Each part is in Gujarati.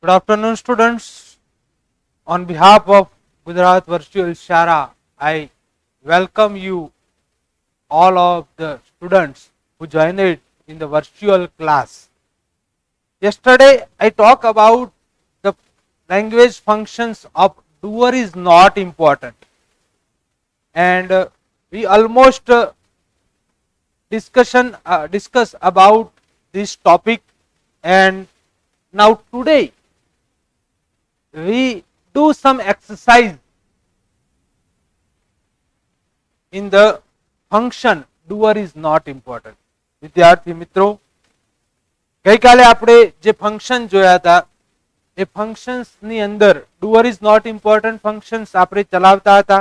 Good afternoon, students. On behalf of Gujarat Virtual Shara, I welcome you, all of the students who joined it in the virtual class. Yesterday, I talked about the language functions of doer is not important, and we almost discuss about this topic. And now today we do some exercise in the function doer is not important. વિદ્યાર્થી મિત્રો, ગઈકાલે આપણે જે ફંક્શન જોયા હતા એ ફંક્શન્સ ની અંદર doer is not important functions આપણે ચલાવતા હતા.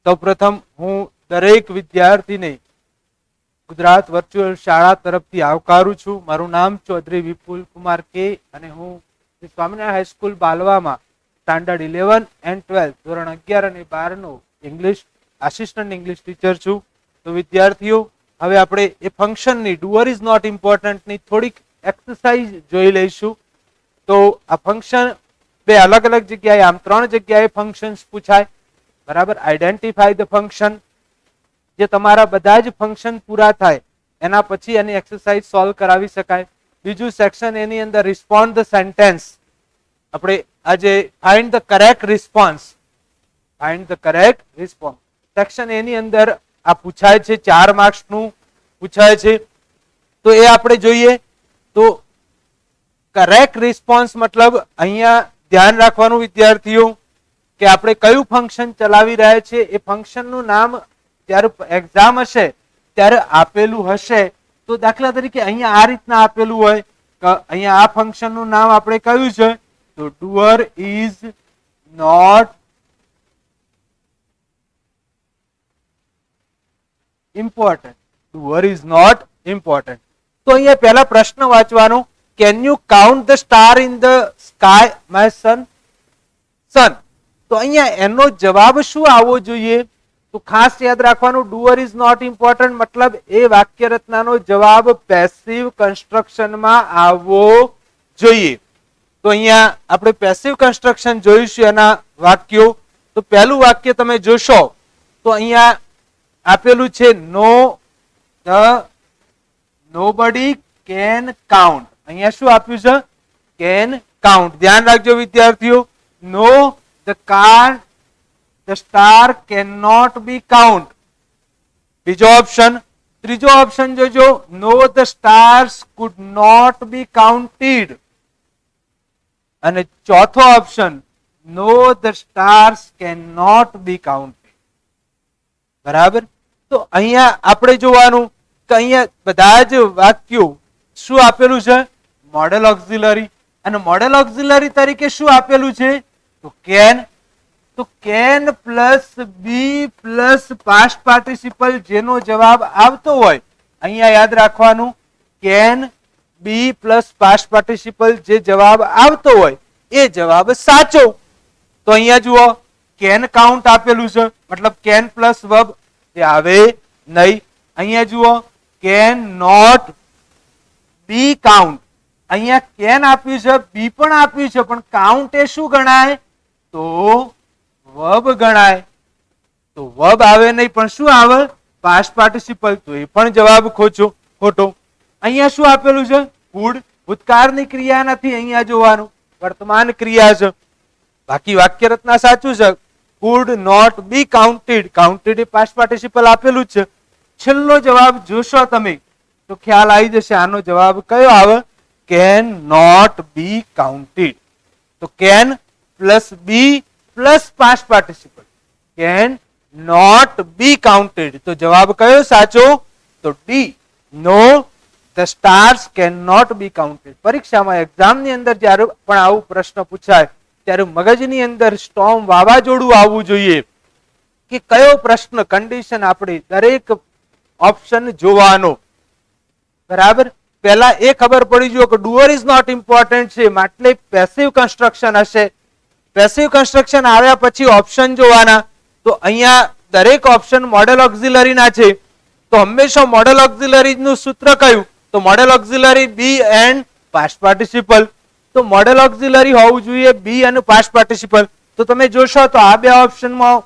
સૌપ્રથમ હું દરેક વિદ્યાર્થીને ગુજરાત વર્ચ્યુઅલ શાળા તરફથી આવકારું છું. મારું નામ ચૌધરી વિપુલ કુમાર કે અને હું સ્વામિનારાયણ હાઈસ્કૂલ બાલવામાં સ્ટાન્ડર્ડ 11 એન્ડ 12 ધોરણ 11 અને 12 નો ઇંગ્લિશ આસિસ્ટન્ટ ઇંગ્લિશ ટીચર છું. તો વિદ્યાર્થીઓ, હવે આપણે એ ફંક્શનની ડુઅર ઇઝ નોટ ઇમ્પોર્ટન્ટની થોડીક એક્સરસાઇઝ જોઈ લઈશું. તો આ ફંક્શન બે અલગ અલગ જગ્યાએ, આમ 3 જગ્યાએ ફંક્શન્સ પૂછાય. બરાબર, આઈડેન્ટિફાય ધ ફંક્શન, જે તમારા બધા જ ફંક્શન પૂરા થાય એના પછી એની એક્સરસાઇઝ સોલ્વ કરાવી શકાય. બીજું સેક્શન એની અંદર રિસ્પોન્ડ ધ સેન્ટેન્સ, આપણે આજે find the correct response, section એની અંદર આ પૂછાય છે, 4 માર્ક્સ નું પૂછાય છે. તો એ આપણે જોઈએ. તો કરેક્ટ રિસ્પોન્સ મતલબ અહીંયા ધ્યાન રાખવાનું વિદ્યાર્થીઓ કે આપણે કયું ફંક્શન ચલાવી રહ્યા છે એ ફંક્શનનું નામ ત્યારે એક્ઝામ હશે ત્યારે આપેલું હશે. તો દાખલા તરીકે અહીંયા આ રીતના આપેલું હોય કે અહીંયા આ ફંક્શનનું નામ આપણે કયું છે, તો doer is not important. Doer is not important. તો અહીંયા પહેલા પ્રશ્ન વાંચવાનો, can you count the star in the sky my son. તો અહીંયા એનો જવાબ શું આવવો જોઈએ? તો ખાસ યાદ રાખવાનું, ડુઅર ઇઝ નોટ ઇમ્પોર્ટન્ટ મતલબ એ વાક્ય રચનાનો જવાબ પેસિવ કન્સ્ટ્રક્શનમાં આવવો જોઈએ. તો અહીંયા આપણે પેસિવ કન્સ્ટ્રક્શન જોઈશું એના વાક્યો. તો પહેલું વાક્ય તમે જોશો તો અહીંયા આપેલું છે નોબડી કેન કાઉન્ટ. અહીંયા શું આપ્યું છે? Can count. ધ્યાન રાખજો વિદ્યાર્થીઓ, નો the star cannot be count. બીજો ઓપ્શન, ત્રીજો ઓપ્શન જોજો, no the stars could not be counted. અને ચોથો option, no the stars cannot be counted. બરાબર. તો અહીંયા આપણે જોવાનું કે અહીંયા બધા જ વાક્યો શું આપેલું છે? Modal auxiliary. અને મોડેલ ઓક્ઝિલરી તરીકે શું આપેલું છે? તો કેન. તો can plus be plus past participle જેનો જવાબ આવતો હોય, અહીંયા યાદ રાખવાનું, can be plus past participle જે જવાબ આવતો હોય એ જવાબ સાચો. તો અહીંયા જુઓ, કેન કાઉન્ટ આપેલું છે મતલબ કેન પ્લસ વર્બ એ આવે નહીં. અહીંયા જુઓ, કેન નોટ બી કાઉન્ટ. અહીંયા કેન આપ્યું છે, બી પણ આપ્યું છે, પણ કાઉન્ટ એ શું ગણાય? તો વર્બ ગણાય. તો વર્બ આવે નહીં, પણ શું આવે? Past participle. તો એ પણ જવાબ ખોટો. અહીંયા શું આપેલું છે? કુડ. ભૂતકાળની ક્રિયા નથી અહીંયા જોવાનું, વર્તમાન ક્રિયા છે. બાકી વાક્ય રચના સાચું છે, could not be counted. Counted એ પાસ્ટ પાર્ટિસિપલ આપેલું જ છે. છેલ્લો જવાબ જોશો તમે તો ખ્યાલ આવી જશે આનો જવાબ કયો આવે? Can not be counted. તો can plus be plus past participle, can not be counted. તો જવાબ કયો સાચો? તો D, no the stars can not be counted. પરીક્ષામાં એક્ઝામની અંદર જ્યારે પણ આવું પ્રશ્ન પૂછાય ત્યારે મગજની અંદર સ્ટોર્મ વાવાઝોડું આવવું જોઈએ કે કયો પ્રશ્ન, કન્ડિશન આપણે દરેક ઓપ્શન જોવાનો. બરાબર. પહેલા એ ખબર પડી જો કે ડુઅર ઇઝ નોટ ઇમ્પોર્ટન્ટ છે એટલે પેસિવ કન્સ્ટ્રક્શન હશે. પેસિવ કન્સ્ટ્રક્શન આવ્યા પછી ઓપ્શન જોવાના. તો અહીંયા દરેક ઓપ્શન મોડેલ ઓક્ઝિલરી ના છે. તો હંમેશા મોડેલ ઓક્ઝિલરી નું સૂત્ર કયું? તો modal auxiliary be and past participle. તો તો મોડેલ ઓક્ઝિલરી હોવું જોઈએ બી અને પાસ્ટ પાર્ટિસિપલ. તો તમે જોશો તો આ બે ઓપ્શનમાં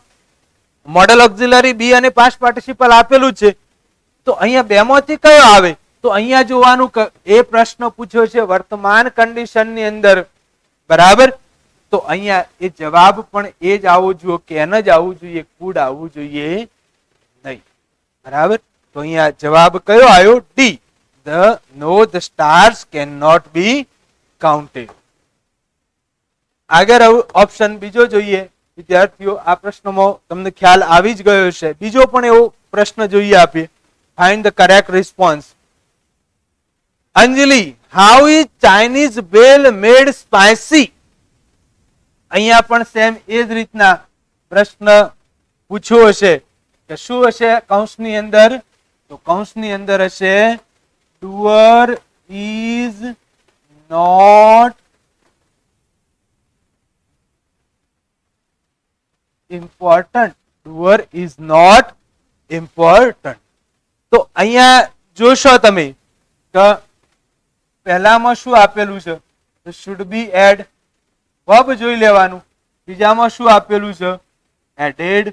મોડેલ ઓક્ઝિલરી બી અને પાસ્ટ પાર્ટિસિપલ આપેલું છે. તો અહીંયા બેમાંથી કયો આવે? તો અહીંયા જોવાનું એ પ્રશ્ન પૂછ્યો છે વર્તમાન કન્ડિશનની અંદર, બરાબર. તો અહીંયા એ જવાબ પણ એ જ આવવો જોઈએ, કેન જ આવવું જોઈએ, કુડ આવવું જોઈએ નહીં, બરાબર. તો અહીંયા જવાબ કયો આવ્યો? D. The stars can not be counted. આગળ ઓપ્શન બીજો જોઈએ વિદ્યાર્થીઓ. આ પ્રશ્નમાં તમને ખ્યાલ આવી જ ગયો છે. બીજો પણ એવો પ્રશ્ન જોઈએ આપીએ. Find the correct response. Anjali, how is Chinese bell made spicy? અહીંયા પણ સેમ એ જ રીતના પ્રશ્ન પૂછ્યો હશે કે શું હશે કૌંસની અંદર? તો કૌંસની અંદર હશે doer is not important. Doer is not important. તો અહીંયા જોશો તમે કે પહેલામાં શું આપેલું છે? તો શુડ બી એડ, વર્બ જોઈ લેવાનું. બીજામાં શું આપેલું છે? એડેડ.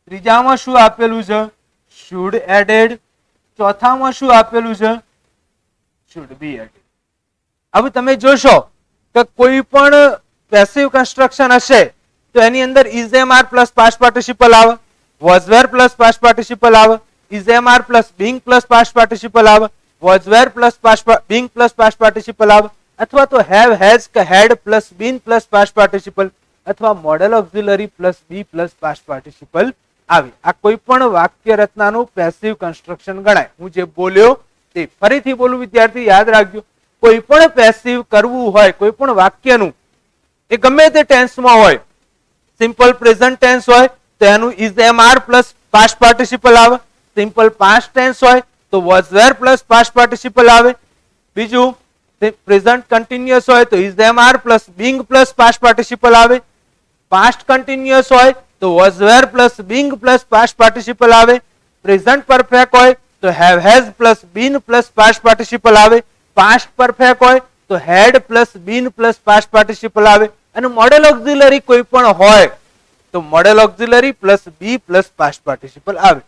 ત્રીજામાં શું આપેલું છે? Should added. ચોથામાં શું આપેલું છે? Should be added. હવે તમે જોશો કે કોઈ પણ પેસિવ કન્સ્ટ્રક્શન હશે તો એની અંદર is am are plus past participle આવે, was were plus past participle આવે, is am are plus being plus past participle આવે, was were plus being plus past participle આવે, અથવા તો હેવ હેઝ કે had plus been plus past participle, અથવા modal auxiliary plus be plus past participle આવે. આ કોઈ પણ વાક્ય રચનાનું પેસિવ કન્સ્ટ્રક્શન ગણાય. હું જે બોલ્યો તે ફરીથી બોલું વિદ્યાર્થી, યાદ રાખજો. કોઈ પણ પેસિવ કરવું હોય કોઈ પણ વાક્યનું, એ ગમે તે ટેન્સમાં હોય, સિમ્પલ પ્રેઝન્ટ ટેન્સ હોય તો એનું is am are plus past participle આવે, સિમ્પલ પાસ્ટ ટેન્સ હોય તો was were plus past participle આવે. બીજું પ્રેઝન્ટ કન્ટિન્યુઅસ હોય તો is am are plus being plus past participle આવે. પાસ્ટ કન્ટિન્યુઅસ હોય તો was were plus being plus past participle આવે. પ્રેઝન્ટ પરફેક્ટ હોય તો have has plus been plus past participle આવે. પાસ્ટ પરફેક્ટ હોય તો had plus been plus past participle આવે. અને મોડેલ ઓક્ઝિલરી કોઈ પણ હોય તો modal auxiliary plus be plus past participle આવે.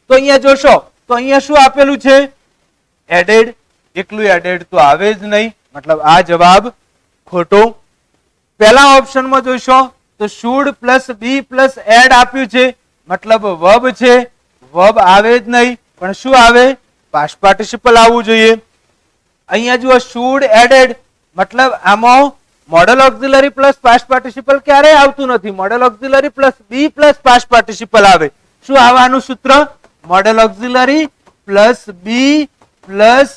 તો અહીંયા જોશો તો અહીંયા શું આપેલું છે? એડેડ. એકલું એડેડ તો આવે જ નહીં, મતલબ આ જવાબ ખોટો. પહેલા ઓપ્શનમાં જોશો તો should plus be plus add આપ્યું છે, મતલબ વર્બ છે, વર્બ આવે જ નહીં, પણ શું આવે? પાસ્ટ પાર્ટિસિપલ આવવું જોઈએ. અહીંયા જુઓ શુડ એડેડ, મતલબ આમાં modal auxiliary plus past participle ક્યારેય આવતું નથી. Modal auxiliary plus be plus past participle આવે. શું આવવાનું સૂત્ર? Modal auxiliary plus be plus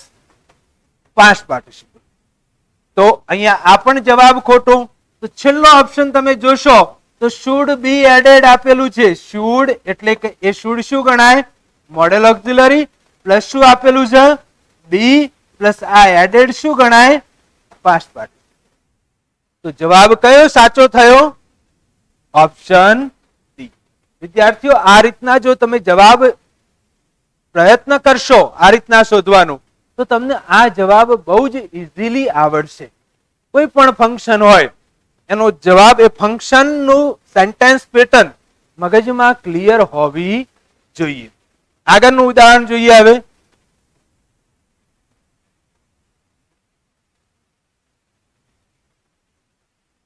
past participle. તો અહીંયા આ પણ જવાબ ખોટો. તો છેલ્લો ઓપ્શન તમે જોશો તો શુડ બી એડેડ આપેલું છે. શુડ એટલે કે એ શુડ શું ગણાય? મોડેલ ઓક્ઝિલરી પ્લસ શું આપેલું છે? બી પ્લસ આ એડેડ શું ગણાય? Past participle. તો જવાબ કયો સાચો થયો? Option D. વિદ્યાર્થીઓ આ રીતના જો તમે જવાબ પ્રયત્ન કરશો આ રીતના શોધવાનો તો તમને આ જવાબ બહુ જ ઇઝીલી આવડશે. કોઈ પણ ફંક્શન હોય એનો જવાબ, એ ફંક્શનનું સેન્ટેન્સ પેટર્ન મગજમાં ક્લિયર હોવી જોઈએ. આગળનું ઉદાહરણ જોઈએ હવે.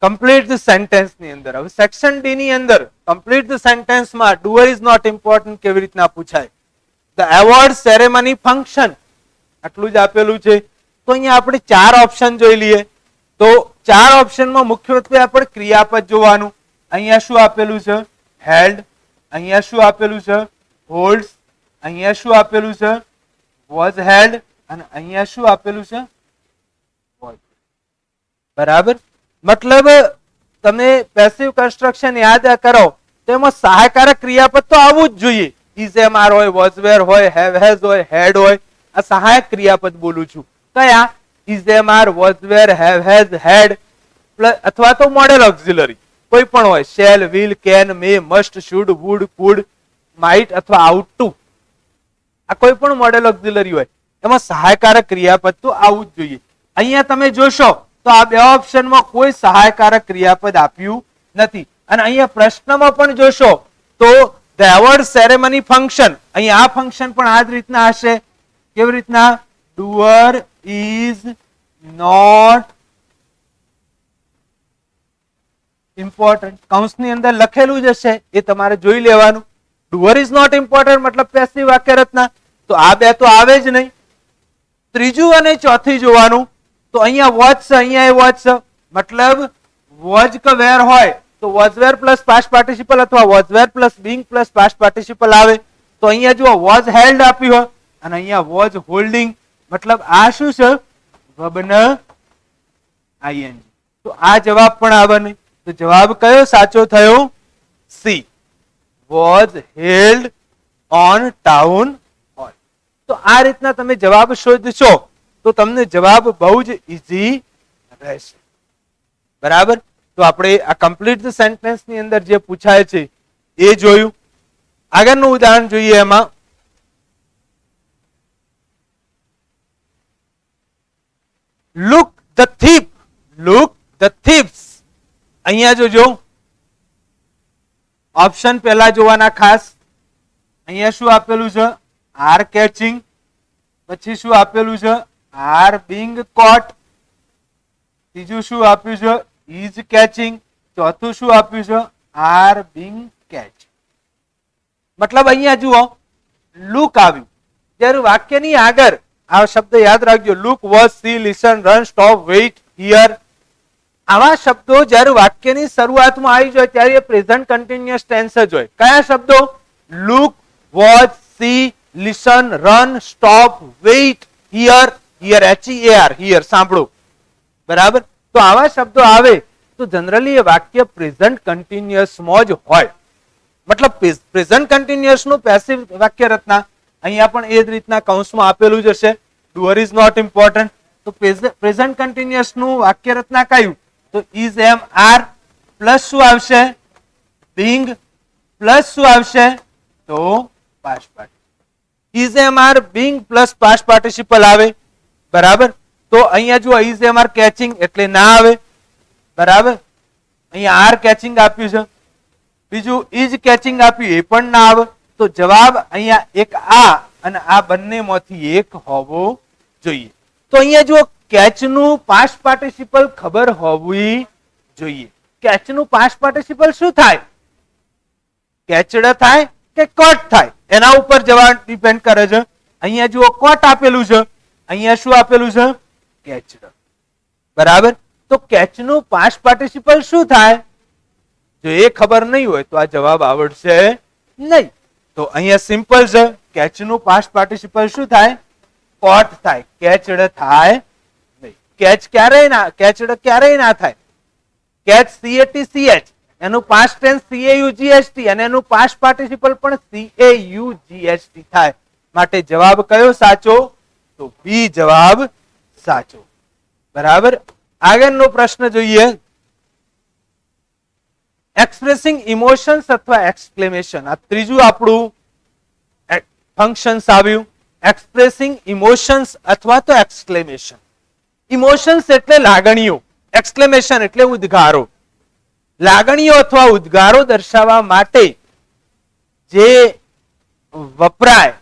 કમ્પ્લીટ ધ સેન્ટેન્સ ની અંદર હવે સેક્શન ડી ની અંદર કમ્પ્લીટ ધ સેન્ટેન્સ માં ડુઅર ઇઝ નોટ ઇમ્પોર્ટન્ટ કેવી રીતના પૂછાય? ધ એવોર્ડ સેરેમની ફંક્શન આટલું જ આપેલું છે. તો અહીંયા આપણે ચાર ઓપ્શન જોઈ લઈએ. તો ચાર ઓપ્શનમાં મુખ્યત્વે આપણે ક્રિયાપદ જોવાનું. અહીંયા શું આપેલું છે? હેલ્ડ. અહીંયા શું આપેલું છે? હોલ્ડ્સ. અહીંયા શું આપેલું છે? Was held. અને અહીંયા શું આપેલું છે? બરાબર. મતલબ તમે પેસિવ કન્સ્ટ્રક્શન યાદ કરો તો એમાં સહાયકારક ક્રિયાપદ તો આવવું જ જોઈએ. ઇઝ એમ આર હોય, વોઝ વેર હોય, હેવ હેઝ હોય, હેડ હોય. આ સહાયક ક્રિયાપદ બોલું છું. કયા? Is am are, was were, have has, had અથવા તો મોડેલ ઓક્ઝિલરી કોઈ પણ હોય. Shall, will, can, may, must, should, would, could, might અથવા આઉટ ટુ. આ કોઈ પણ મોડેલ ઓક્ઝિલરી હોય એમાં સહાયકારક ક્રિયાપદ તો આવવું જ જોઈએ. અહીંયા તમે જોશો તો તો આ બે ઓપ્શનમાં કોઈ સહાયકારક ક્રિયાપદ આપ્યું નથી. અને અહીંયા પ્રશ્નમાં પણ જોશો તો the award ceremony function, અહીંયા આ ફંક્શન પણ આ જ રીતના હશે. કેવી રીતના? doer is not important, કૌંસની અંદર લખેલું જ હશે, એ તમારે જોઈ લેવાનું. doer is not important મતલબ પેસિવ વાક્ય રચના, તો આ બે તો આવે જ નહીં. ત્રીજું અને ચોથી જોવાનું, તો અહીંયા વોચ છે, અહીંયા એ વોચ છે, મતલબ વોચ કે વેર હોય તો was were plus past participle અથવા was were plus being plus past participle આવે. તો અહીંયા જુઓ વોઝ હેલ્ડ આપ્યું હોય અને અહીંયા વોઝ હોલ્ડિંગ, મતલબ આ શું છે? વર્બન આઈએનજી. તો આ જવાબ પણ આવે નહીં. તો જવાબ કયો સાચો થયો? C, was held on town hall. તો આ રીતના તમે જવાબ શોધશો તો તમને જવાબ બહુ જ ઈઝી રહેશે. બરાબર? તો આપણે આ કમ્પ્લીટ સેન્ટેન્સ ની અંદર જે પૂછાય છે એ જોયું. આગળનું ઉદાહરણ જોઈએ. એમાં look the thief, look the thiefs. અહીંયા જોજો, ઓપ્શન પહેલા જોવાના ખાસ. અહીંયા શું આપેલું છે? Are catching. પછી શું આપેલું છે? Are being caught. ત્રીજું શું આપ્યું છે? Is catching. ચોથું શું આપ્યું છે? Are being catch. મતલબ અહીંયા જુઓ, લુક આવ્યું ત્યારે વાક્યની આગળ આ શબ્દ યાદ રાખજો, look, watch, see, listen, run, stop, wait, hear. આવા શબ્દો જ્યારે વાક્યની શરૂઆતમાં આવી જાય ત્યારે એ પ્રેઝન્ટ કન્ટિન્યુઅસ ટેન્સ જ હોય. કયા શબ્દો? Look, watch, see, listen, run, stop, wait, hear. Hear, HEAR, hear, સાંભળો. બરાબર? તો આવા શબ્દો આવે તો જનરલી એ વાક્ય પ્રેઝન્ટ કન્ટિન્યુઅસમાં જ હોય. મતલબ પ્રેઝન્ટ કન્ટિન્યુઅસ નું પેસિવ વાક્ય રચના અહીંયા પણ એ જ રીતના કૌંસમાં આપેલું જ હશે. Doer is not important. તો પ્રેઝન્ટ કન્ટિન્યુઅસ નું વાક્ય રચના કયું? તો ઇઝ, એમ, આર પ્લસ શું આવશે? બીંગ પ્લસ શું આવશે? તો past participle. Is, am, are, being plus past participle આવે. બરાબર? તો અહીંયા જો ઇઝ, એમ, આર કેચિંગ એટલે ના આવે. બરાબર? અહીંયા આર કેચિંગ આપ્યું છે, બીજું ઇઝ કેચિંગ આપ્યું, એ પણ ના આવે. તો જવાબ અહીંયા એક આ અને આ બંનેમાંથી એક હોવો જોઈએ. તો અહીંયા જો કેચ નું પાસ્ટ પાર્ટિસિપલ ખબર હોવી જોઈએ. કેચ નું પાસ્ટ પાર્ટિસિપલ શું થાય? કેચડ થાય કે કોટ થાય, એના ઉપર જવાબ ડિપેન્ડ કરે છે. અહીંયા જુઓ કોટ આપેલું છે, અહીંયા શું આપેલું છે? કેચડ. બરાબર? તો કેચ નું પાસ્ટ પાર્ટિસિપલ શું થાય? જો એ ખબર નહીં હોય તો આ જવાબ આવડશે નહીં. તો અહીંયા સિમ્પલ છે, કેચ નું પાસ્ટ પાર્ટિસિપલ શું થાય? કોટ થાય, કેચડ થાય નહીં. કેચ ક્યારેય ના, કેચડ ક્યારેય ના થાય. કેચ CATCH, એનું પાસ્ટ ટેન્સ CAUGST અને એનું પાસ્ટ પાર્ટિસિપલ પણ CAUGST થાય. માટે જવાબ કયો સાચો? તો બી જવાબ સાચો. બરાબર? આગળનો પ્રશ્ન જોઈએ. એક્સપ્રેસિંગ ઇમોશન્સ અથવા એક્સક્લેમેશન, આ ત્રીજું આપણું ફંક્શન્સ આવ્યું. એક્સપ્રેસિંગ ઇમોશન્સ અથવા તો એક્સક્લેમેશન. ઇમોશન્સ એટલે લાગણીઓ, એક્સક્લેમેશન એટલે ઉદ્ગારો. લાગણીઓ અથવા ઉદ્ગારો દર્શાવવા માટે જે વપરાય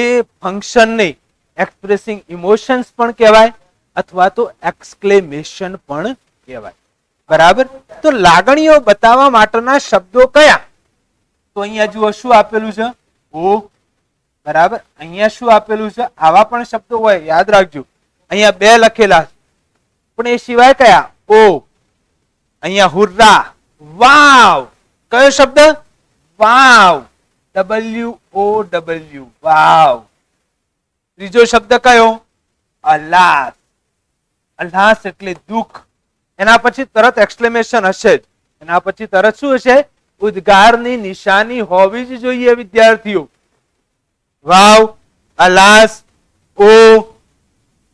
એ ફંક્શનને એક્સપ્રેસિંગ ઇમોશન્સ પણ કહેવાય અથવા તો એક્સક્લેમેશન પણ કહેવાય. બરાબર? તો લાગણીઓ બતાવવા માટેના શબ્દો કયા? તો અહીંયા જુઓ શું આપેલું છે? ઓ. બરાબર? અહીંયા શું આપેલું છે? આવા પણ શબ્દો હોય, યાદ રાખજો. અહીંયા બે લખેલા પણ એ સિવાય કયા? ઓ. અહીંયા હુર્રા, વાવ. કયો શબ્દ? વાવ. WOW, વાવ. ત્રીજો શબ્દ કયો? અલાસ. અલાસ એટલે દુઃખ. એના પછી તરત એક્સક્લેમેશન હશે જ. એના પછી તરત શું હશે? ઉદ્ગારની નિશાની હોવી જ જોઈએ વિદ્યાર્થીઓ. વાવ, અલાસ, ઓ.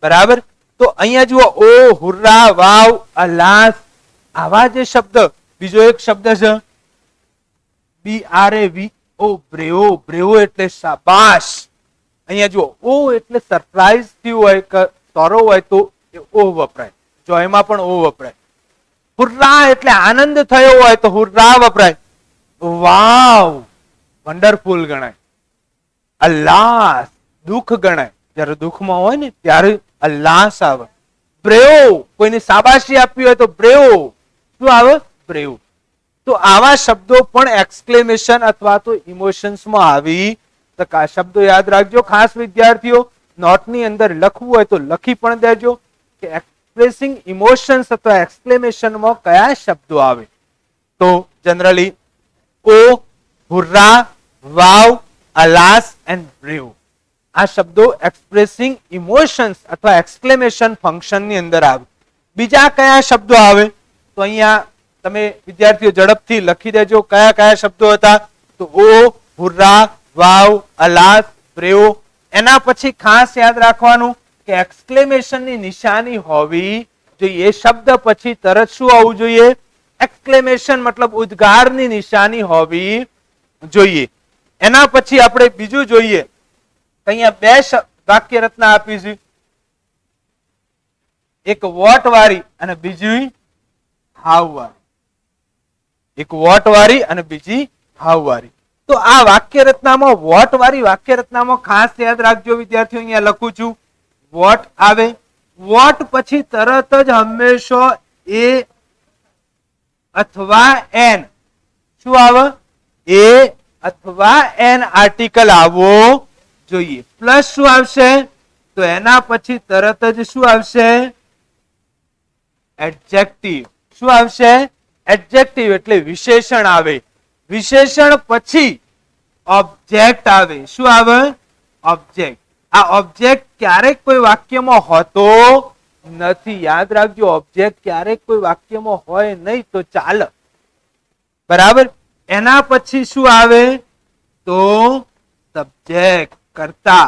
બરાબર? તો અહીંયા જુઓ, ઓ, હુર્રા, વાવ, અલાસ, આવા જે શબ્દ. બીજો એક શબ્દ છે BRAVO, બ્રેવો. બ્રેવો એટલે શાબાશ. અહીંયા જુઓ, ઓ એટલે સરપ્રાઈઝ થયું હોય કે તરો હોય તો એ ઓ વપરાય. જો એમાં પણ ઓ વપરાય. હુર્રા એટલે આનંદ થયો હોય તો હુર્રા વપરાય. વાવ વન્ડરફુલ ગણાય. અલ્લાસ દુઃખ ગણાય. જ્યારે દુઃખમાં હોય ને ત્યારે અલ્લાસ આવે. બ્રેવ કોઈને શાબાશી આપવી હોય તો બ્રેવ. શું આવે? બ્રેવ. તો આવા શબ્દો પણ એક્સક્લેમેશન અથવા તો ઇમોશન્સમાં આવી શકાય. શબ્દો યાદ રાખજો ખાસ વિદ્યાર્થીઓ. નોટની અંદર લખવું હોય તો લખી પણ દેજો કે એક્સપ્રેસિંગ ઇમોશન્સ અથવા એક્સક્લેમેશનમાં કયા શબ્દો આવે. તો generally oh, hurrah, wow, alas and bravo આ શબ્દો એક્સપ્રેસિંગ ઇમોશન્સ અથવા એક્સક્લેમેશન ફંક્શનની અંદર આવે. બીજા કયા શબ્દો આવે તો અહીંયા તમે વિદ્યાર્થીઓ ઝડપથી લખી દેજો કયા કયા શબ્દો હતા. તો ઓ, હુર્રા, વાવ, અલાસ, બ્રેવ. એના પછી ખાસ યાદ રાખવાનું કે એક્સક્લેમેશનની નિશાની હોવી જોઈએ. શબ્દ પછી તરત શું આવવું જોઈએ? એક્સક્લેમેશન મતલબ ઉદ્ગારની નિશાની હોવી જોઈએ. એના પછી આપણે બીજું જોઈએ. અહીંયા બે વાક્ય રચના આપી છે. એક વોટ વાળી અને બીજી હાવ વાળી. એક વોટ વાળી અને બીજી હાવ વાળી. તો આ વાક્ય રચનામાં વોટ વાળી વાક્ય રચનામાં ખાસ યાદ રાખજો વિદ્યાર્થીઓ. અહીંયા લખું છું વોટ આવે. વોટ પછી તરત જ હંમેશા એ અથવા એન શું આવે? એ અથવા એન આર્ટિકલ આવવો જોઈએ. પ્લસ શું આવશે? તો એના પછી તરત જ શું આવશે? એડજેક્ટિવ. શું આવશે? એડજેક્ટિવ એટલે વિશેષણ આવે. વિશેષણ પછી ઓબ્જેક્ટ આવે. શું આવે? ઓબ્જેક્ટ. આ ઓબ્જેક્ટ ક્યારેક કોઈ વાક્યમાં હોતો નથી. યાદ રાખજો ઓબ્જેક્ટ ક્યારેક કોઈ વાક્યમાં હોય નહીં તો ચાલે. બરાબર. એના પછી શું આવે? તો સબ્જેક્ટ કર્તા.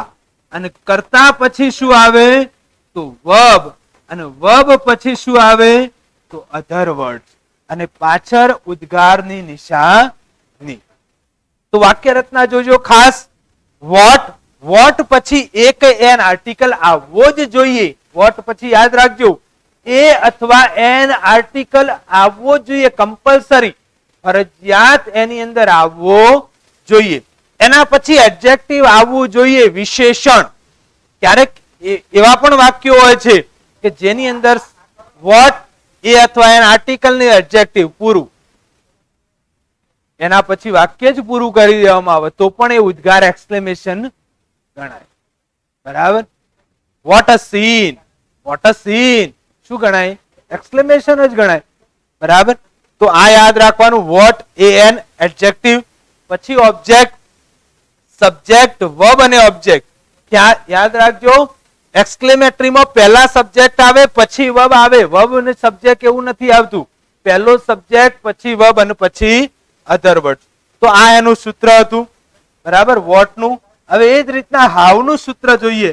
અને કર્તા પછી શું આવે? તો વર્બ. અને વર્બ પછી શું આવે? તો અધર વર્ડ્સ. અને પાછળ ઉદ્ગારની નિશાની. તો વાક્ય રચના જોજો ખાસ. વોટ વોટ પછી એક એન આર્ટિકલ આવવો જ જોઈએ. વોટ પછી યાદ રાખજો એ અથવા એન આર્ટિકલ આવવો જોઈએ. કમ્પલસરી ફરજિયાત એની અંદર આવવો જોઈએ. એના પછી એડજેક્ટિવ આવવું જોઈએ. વિશેષણ. ક્યારેક એવા પણ વાક્યો હોય છે કે જેની અંદર વોટ એ અથવા એન આર્ટિકલ ની એડજેક્ટિવ પૂરું. એના પછી વાક્ય જ પૂરું કરી દેવામાં આવે તો પણ એ ઉદ્ગાર એક્સક્લેમેશન ગણાય. બરાબર. What a scene. What a scene શું ગણાય? એક્સક્લેમેશન જ ગણાય. બરાબર. તો આ યાદ રાખવાનું. Vote A N adjective. પછી ઓબ્જેક્ટ, સબ્જેક્ટ, વર્બ અને ઓબ્જેક્ટ. યાદ રાખજો એક્સક્લેમેટરીમાં પહેલા સબ્જેક્ટ આવે પછી વર્બ આવે. વર્બ અને સબ્જેક્ટ એવું નથી આવતું. પહેલો સબ્જેક્ટ પછી વર્બ અને પછી અધર વર્ડ. તો આ એનું સૂત્ર હતું. બરાબર. વોટ નું. હવે એ જ રીતના હાવ નું સૂત્ર જોઈએ.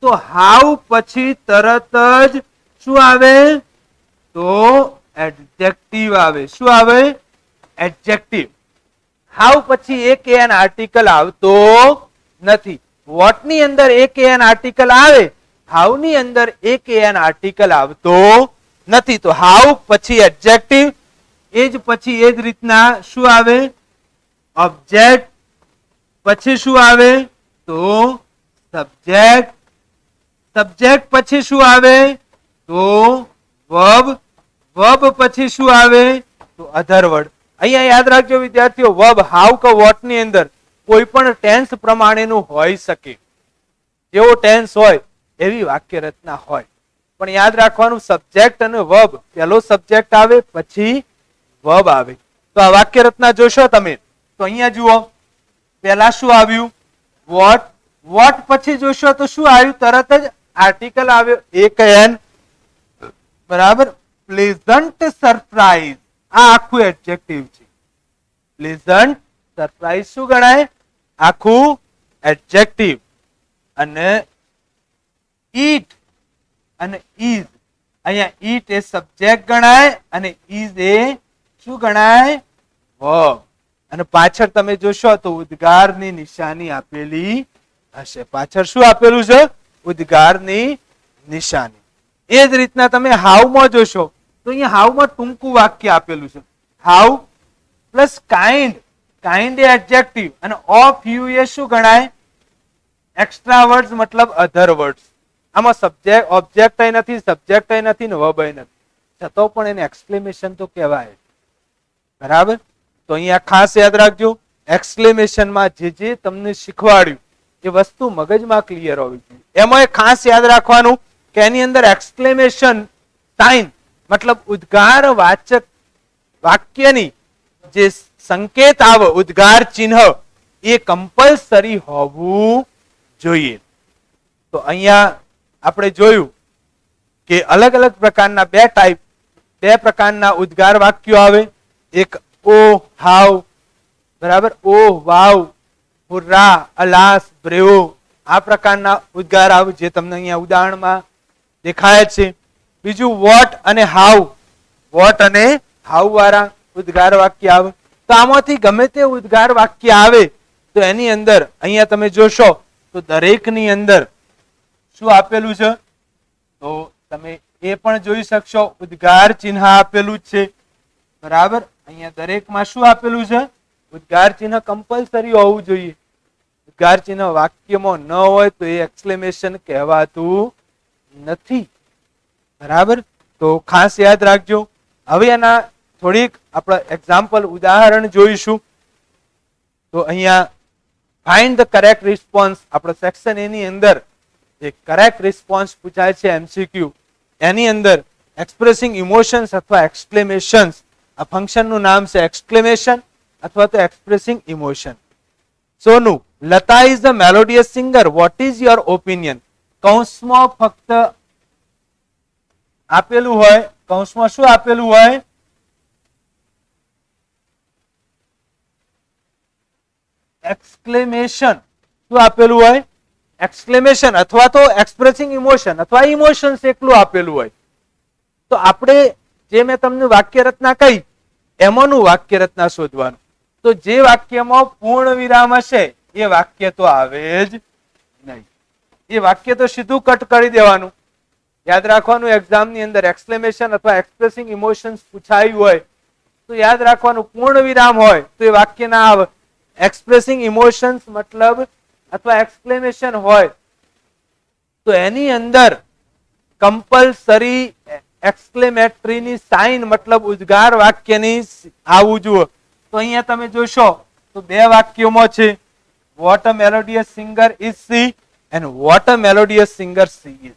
તો હાવ પછી તરત જ શું આવે? તો એડજેક્ટિવ આવે. શું આવે? એડજેક્ટિવ. હાવ પછી એક એન આર્ટિકલ આવતો નથી. વોટ ની અંદર એક એન આર્ટિકલ આવે. હાવ ની અંદર એક એન આર્ટિકલ આવતો નથી. તો હાવ પછી એડજેક્ટિવ. એ જ પછી એ જ રીતના શું આવે? ઓબ્જેક્ટ. પછી શું આવે? તો સબ્જેક્ટ. સબ્જેક્ટ પછી શું આવે? તો વર્બ. વર્બ પછી શું આવે? તો અધર વર્ડ. અહીંયા યાદ રાખજો વિદ્યાર્થીઓ વર્બ હાવ કે વોટ ની અંદર કોઈ પણ ટેન્સ પ્રમાણેનું હોઈ શકે. જેવો ટેન્સ હોય એવી વાક્ય રચના હોય. પણ યાદ રાખવાનું સબ્જેક્ટ અને વર્બ. પહેલો સબ્જેક્ટ આવે પછી વર્બ આવે. તો આ વાક્ય રચના જોશો તમે તો અહીંયા જુઓ પહેલા શું આવ્યું? વોટ. વોટ પછી જોશો તો શું આવ્યું? તરત જ આર્ટિકલ આવ્યો એક એન. બરાબર. Pleasant surprise. આ આખું એડજેક્ટિવ છે. પ્લેઝન્ટ સરપ્રાઈઝ શું ગણાય? આખું એડજેક્ટિવ. અને ઈટ અને ઇઝ. અહીંયા ઈટ એ સબ્જેક્ટ ગણાય અને ઇઝ એ શું ગણાય? વર્બ. અને પાછળ તમે જોશો તો ઉદ્ગારની નિશાની આપેલી હશે. પાછળ શું આપેલું છે? ઉદ્ગારની નિશાની. એ જ રીતના તમે હાઉમાં જોશો તો અહીંયા હાઉમાં ટૂંકું વાક્ય આપેલું છે. How plus kind. Kind A adjective અને ઓફ યુ એ શું ગણાય? એક્સ્ટ્રા વર્ડ્સ મતલબ અધર વર્ડ્સ. આમાં સબ્જેક્ટ ઓબ્જેક્ટ નથી, સબ્જેક્ટ નથી ને વર્બ નથી, છતાં પણ એને એક્સક્લેમેશન તો કહેવાય. બરાબર? તો અહીંયા ખાસ યાદ રાખજો, એક્સક્લેમેશનમાં જે તમને શીખવાડ્યું એ વસ્તુ મગજમાં ક્લિયર હોવી જોઈએ. એમાં ખાસ યાદ રાખવાનું કે એની અંદર એક્સક્લેમેશન સાઇન મતલબ ઉદ્ગાર વાચક વાક્યની જે સંકેત આવે, ઉદ્ગાર ચિહ્ન, એ કમ્પલસરી હોવું જોઈએ. તો અહીંયા આપણે જોયું કે અલગ અલગ પ્રકારના બે પ્રકારના ઉદ્ગાર વાક્યો આવે. એક ઓ હાવ, બરાબર, ઓ વાવ, હુર્રા, અલાસ, બ્રેવો, આ પ્રકારના ઉદ્ગાર આવે જે તમને અહીંયા ઉદાહરણમાં દેખાય છે. બીજું વોટ અને હાવ, વોટ અને હાવ વાળા ઉદ્ગાર વાક્ય આવે. તો આમાંથી ગમે તે ઉદ્ગાર વાક્ય આવે તો એની અંદર અહીંયા તમે જોશો તો દરેકની અંદર શું આપેલું છે? તો તમે એ પણ જોઈ શકશો, ઉદ્ગાર ચિહ્ન આપેલું જ છે. બરાબર? અહીંયા દરેકમાં શું આપેલું છે? ઉદ્ગાર ચિહ્ન કમ્પલસરી હોવું જોઈએ. ઉદ્ગાર ચિહ્ન વાક્યમાં ન હોય તો એ એક્સક્લેમેશન કહેવાતું નથી. બરાબર? તો ખાસ યાદ રાખજો. હવે એના થોડીક આપણે એક્ઝામ્પલ ઉદાહરણ જોઈશું. તો અહીંયા ફાઇન્ડ ધ કરેક્ટ રિસ્પોન્સ, આપણે સેક્શન એની અંદર જે કરેક્ટ રિસ્પોન્સ પૂછાય છે એમસીક્યુ, એની અંદર એક્સપ્રેસિંગ ઇમોશન્સ અથવા એક્સક્લેમેશન્સ, આ ફંક્શનનું નામ છે એક્સક્લેમેશન અથવા તો expressing emotion. Sonu, Lata is the melodious singer, what is your opinion? કૌંસમાં ફક્ત આપેલું હોય, કૌંસમાં શું આપેલું હોય? એક્સક્લેમેશન. શું આપેલું હોય? એક્સક્લેમેશન અથવા તો એક્સપ્રેસિંગ ઇમોશન અથવા ઇમોશન્સ એકલું આપેલું હોય. તો આપણે જે મેં તમને વાક્ય રચના કહી એમાંનું વાક્ય રચના શોધવાનું. તો જે વાક્યમાં પૂર્ણ વિરામ હશે એ વાક્ય તો આવે જ નહીં. એ વાક્ય તો સીધું કટ કરી દેવાનું. યાદ રાખવાનું, એક્ઝામ ની અંદર એક્સક્લેમેશન અથવા એક્સપ્રેસિંગ ઇમોશન્સ પૂછાયું હોય તો યાદ રાખવાનું પૂર્ણ વિરામ હોય તો એ વાક્ય ના આવે. એક્સપ્રેસિંગ ઇમોશન્સ મતલબ અથવા એક્સક્લેમેશન હોય તો એની અંદર કમ્પલસરી એક્સક્લેમેટરીની સાઇન મતલબ ઉદ્ગાર વાક્યની આવવું જોઈએ. તો અહીંયા તમે જોશો તો બે વાક્યોમાં છે, what a melodious singer is she and what a melodious singer she is.